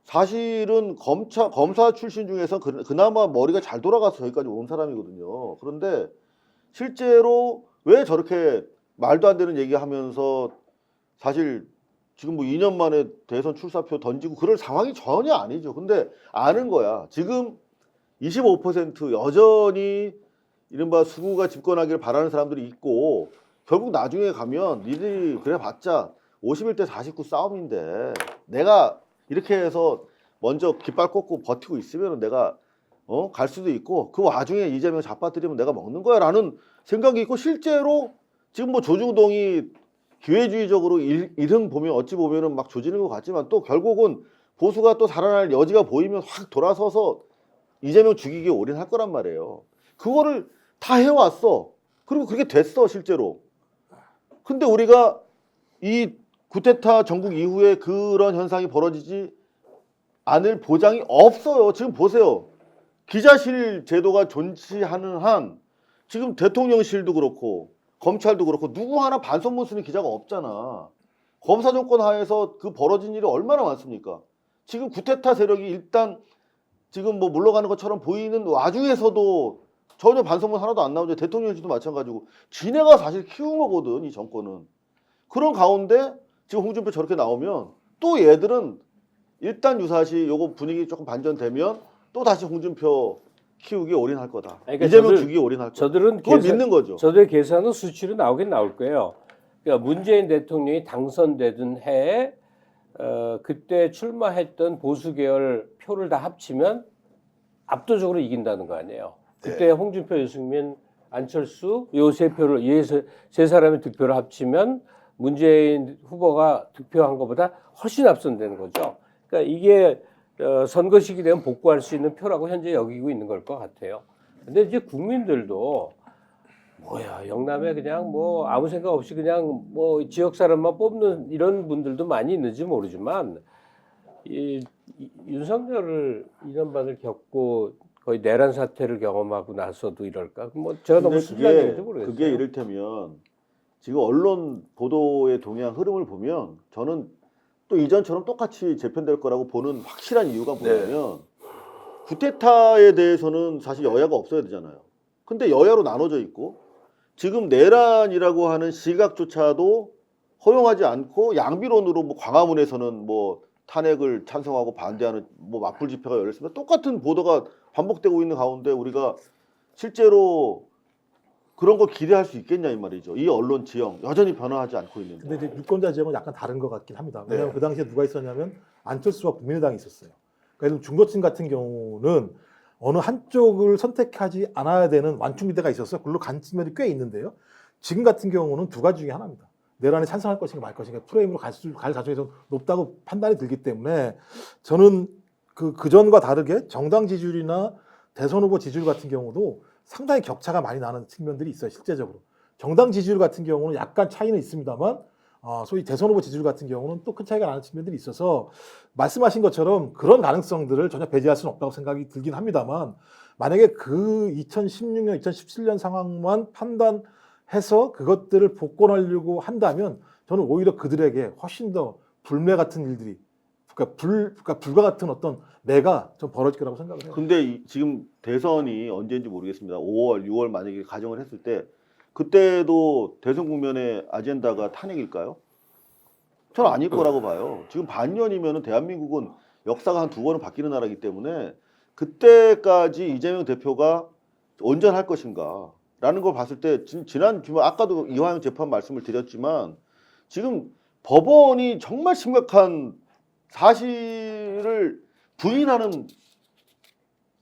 사실은 검사 출신 중에서 그나마 머리가 잘 돌아가서 여기까지 온 사람이거든요. 그런데 실제로 왜 저렇게 말도 안 되는 얘기하면서 사실 지금 뭐 2년 만에 대선 출사표 던지고 그럴 상황이 전혀 아니죠. 근데 아는 거야. 지금 25% 여전히 이른바 수구가 집권하기를 바라는 사람들이 있고 결국 나중에 가면 니들이 그래봤자 51대 49 싸움인데 내가 이렇게 해서 먼저 깃발 꽂고 버티고 있으면 내가 갈 수도 있고 그 와중에 이재명 잡아뜨리면 내가 먹는 거야 라는 생각이 있고 실제로 지금 뭐 조중동이 기회주의적으로 일흥 보면 어찌 보면은 막 조지는 것 같지만 또 결국은 보수가 또 살아날 여지가 보이면 확 돌아서서 이재명 죽이기에 올인할 거란 말이에요. 그거를 다 해왔어. 그리고 그렇게 됐어 실제로. 근데 우리가 이 쿠데타 전국 이후에 그런 현상이 벌어지지 않을 보장이 없어요. 지금 보세요. 기자실 제도가 존치하는 한 지금 대통령실도 그렇고 검찰도 그렇고 누구 하나 반성문 쓰는 기자가 없잖아. 검사 정권 하에서 그 벌어진 일이 얼마나 많습니까? 지금 쿠데타 세력이 일단 지금 뭐 물러가는 것처럼 보이는 와중에서도 전혀 반성문 하나도 안 나오는데 대통령실도 마찬가지고 지네가 사실 키운 거거든 이 정권은. 그런 가운데 지금 홍준표 저렇게 나오면 또 얘들은 일단 유사시 요거 분위기 조금 반전되면 또 다시 홍준표 키우기 올인할 거다. 그러니까 이재명 주기 올인할 거다. 저들은 그걸 믿는 거죠. 저들의 계산은 수치로 나오긴 나올 거예요. 그러니까 문재인 대통령이 당선되던 해에 그때 출마했던 보수 계열 표를 다 합치면 압도적으로 이긴다는 거 아니에요. 그때 네. 홍준표, 유승민, 안철수 요 세 표를 세 사람의 득표를 합치면 문재인 후보가 득표한 것보다 훨씬 앞선다는 거죠. 그러니까 이게 선거 시기 되면 복구할 수 있는 표라고 현재 여기고 있는 걸 것 같아요. 근데 이제 국민들도 뭐야 영남에 그냥 뭐 아무 생각 없이 그냥 뭐 지역 사람만 뽑는 이런 분들도 많이 있는지 모르지만 이 윤석열을 이년반을 겪고 거의 내란 사태를 경험하고 나서도 이럴까? 뭐 제가 너무 순진한지 모르겠어요. 그게 이를테면 지금 언론 보도에 동향 흐름을 보면 저는 또 이전처럼 똑같이 재편될 거라고 보는 확실한 이유가 뭐냐면 쿠데타에 대해서는 사실 여야가 없어야 되잖아요. 근데 여야로 나눠져 있고 지금 내란이라고 하는 시각조차도 허용하지 않고 양비론으로 뭐 광화문에서는 뭐 탄핵을 찬성하고 반대하는 뭐 맞불 집회가 열렸습니다. 똑같은 보도가 반복되고 있는 가운데 우리가 실제로 그런 걸 기대할 수 있겠냐 이 말이죠. 이 언론 지형 여전히 변화하지 않고 있는데. 근데 이제 유권자 지형은 약간 다른 것 같긴 합니다. 왜냐하면 네. 그 당시에 누가 있었냐면 안철수와 국민의당이 있었어요. 그러니까 중도층 같은 경우는 어느 한쪽을 선택하지 않아야 되는 완충기대가 있어서 그걸로 간 측면이 꽤 있는데요. 지금 같은 경우는 두 가지 중에 하나입니다. 내란에 찬성할 것인가 말 것인가 프레임으로 갈 가능성이 높다고 판단이 들기 때문에 저는 그 전과 다르게 정당 지지율이나 대선 후보 지지율 같은 경우도 상당히 격차가 많이 나는 측면들이 있어요. 실제적으로 정당 지지율 같은 경우는 약간 차이는 있습니다만 소위 대선 후보 지지율 같은 경우는 또 큰 차이가 나는 측면들이 있어서 말씀하신 것처럼 그런 가능성들을 전혀 배제할 수는 없다고 생각이 들긴 합니다만 만약에 그 2016년, 2017년 상황만 판단해서 그것들을 복권하려고 한다면 저는 오히려 그들에게 훨씬 더 불매 같은 일들이 그러니까 불과 같은 어떤 매가 좀 벌어질 거라고 생각을 해요. 근데 지금 대선이 언제인지 모르겠습니다. 5월, 6월 만약에 가정을 했을 때 그때도 대선 국면의 아젠다가 탄핵일까요? 저는 아닐 거라고 봐요. 지금 반년이면 대한민국은 역사가 한 2번은 바뀌는 나라이기 때문에 그때까지 이재명 대표가 온전할 것인가 라는 걸 봤을 때 지난 주말 아까도 이화영 재판 말씀을 드렸지만 지금 법원이 정말 심각한 사실을 부인하는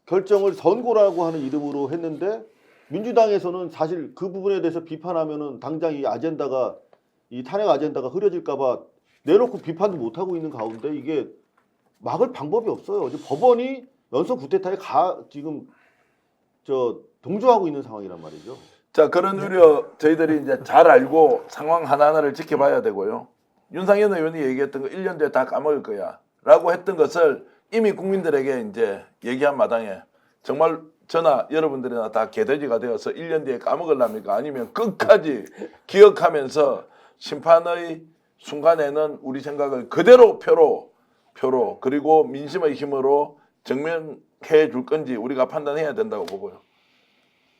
결정을 선고라고 하는 이름으로 했는데 민주당에서는 사실 그 부분에 대해서 비판하면은 당장 이 아젠다가 이 탄핵 아젠다가 흐려질까봐 내놓고 비판도 못 하고 있는 가운데 이게 막을 방법이 없어요. 이제 법원이 연속 쿠데타에 지금 동조하고 있는 상황이란 말이죠. 자, 그런 우려 저희들이 이제 잘 알고 상황 하나하나를 지켜봐야 되고요. 윤상현 의원이 얘기했던 거 1년 뒤에 다 까먹을 거야 라고 했던 것을 이미 국민들에게 이제 얘기한 마당에 정말 저나 여러분들이나 다 개돼지가 되어서 1년 뒤에 까먹으랍니까? 아니면 끝까지 기억하면서 심판의 순간에는 우리 생각을 그대로 표로 그리고 민심의 힘으로 증명해 줄 건지 우리가 판단해야 된다고 보고요.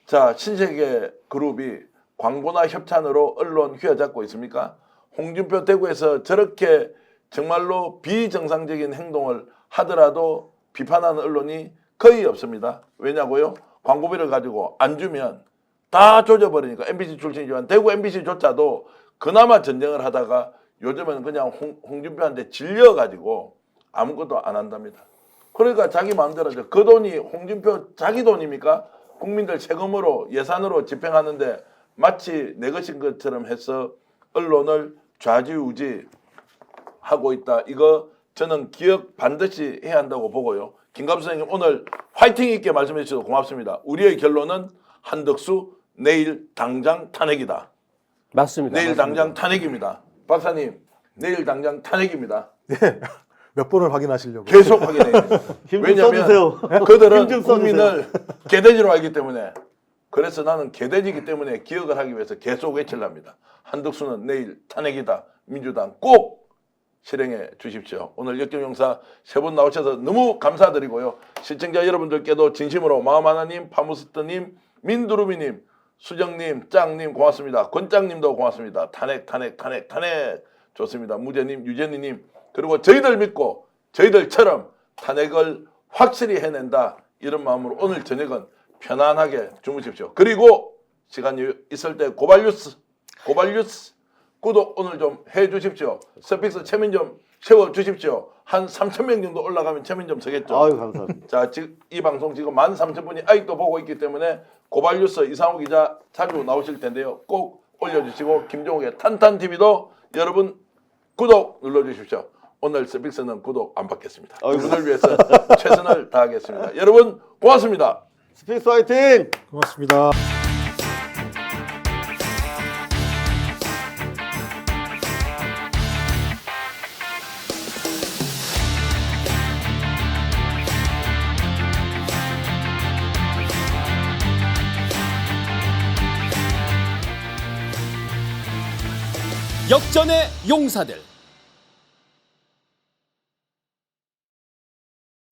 자, 신세계 그룹이 광고나 협찬으로 언론 휘어잡고 있습니까? 홍준표 대구에서 저렇게 정말로 비정상적인 행동을 하더라도 비판하는 언론이 거의 없습니다. 왜냐고요? 광고비를 가지고 안 주면 다 조져버리니까 MBC 출신이지만 대구 MBC조차도 그나마 전쟁을 하다가 요즘은 그냥 홍준표한테 질려가지고 아무것도 안 한답니다. 그러니까 자기 마음대로 그 돈이 홍준표 자기 돈입니까? 국민들 세금으로 예산으로 집행하는데 마치 내 것인 것처럼 해서 언론을 좌지우지하고 있다. 이거 저는 기억 반드시 해야 한다고 보고요. 김갑수 선생님 오늘 화이팅 있게 말씀해 주셔서 고맙습니다. 우리의 결론은 한덕수 내일 당장 탄핵이다. 맞습니다. 내일 맞습니다. 당장 탄핵입니다. 박사님 내일 당장 탄핵입니다. 네. 몇 번을 확인하시려고. 계속 확인해요. 왜냐하면 그들은 국민을 개돼지로 알기 때문에 그래서 나는 개돼지이기 때문에 기억을 하기 위해서 계속 외칠랍니다. 한덕수는 내일 탄핵이다. 민주당 꼭 실행해 주십시오. 오늘 역경용사 3분 나오셔서 너무 감사드리고요. 시청자 여러분들께도 진심으로 마음 하나님, 파무스트님, 민두루미님, 수정님, 짱님 고맙습니다. 권짱님도 고맙습니다. 탄핵 좋습니다. 무재님, 유재니님, 그리고 저희들 믿고 저희들처럼 탄핵을 확실히 해낸다 이런 마음으로 오늘 저녁은 편안하게 주무십시오. 그리고 시간이 있을 때 고발뉴스 구독 오늘 좀 해주십시오. 스픽스 체면 좀 세워주십시오. 한 3,000명 정도 올라가면 체면 좀 서겠죠. 아유, 감사합니다. 자, 지금 이 방송 지금 13,000분이 아직도 보고 있기 때문에 고발뉴스 이상호 기자 자주 나오실 텐데요. 꼭 올려주시고 김종욱의 탄탄TV도 여러분 구독 눌러주십시오. 오늘 스픽스는 구독 안 받겠습니다. 여러분을 위해서 최선을 다하겠습니다. 여러분 고맙습니다. 스픽스 화이팅! 고맙습니다. 역전의 용사들.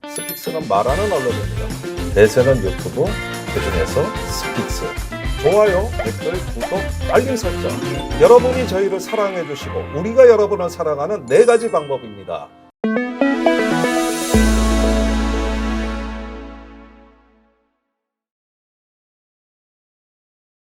스픽스는 말하는 언론입니다. 대세는 유튜브, 그중에서 스픽스. 좋아요, 댓글, 구독, 알림 설정. 여러분이 저희를 사랑해 주시고 우리가 여러분을 사랑하는 4가지 방법입니다.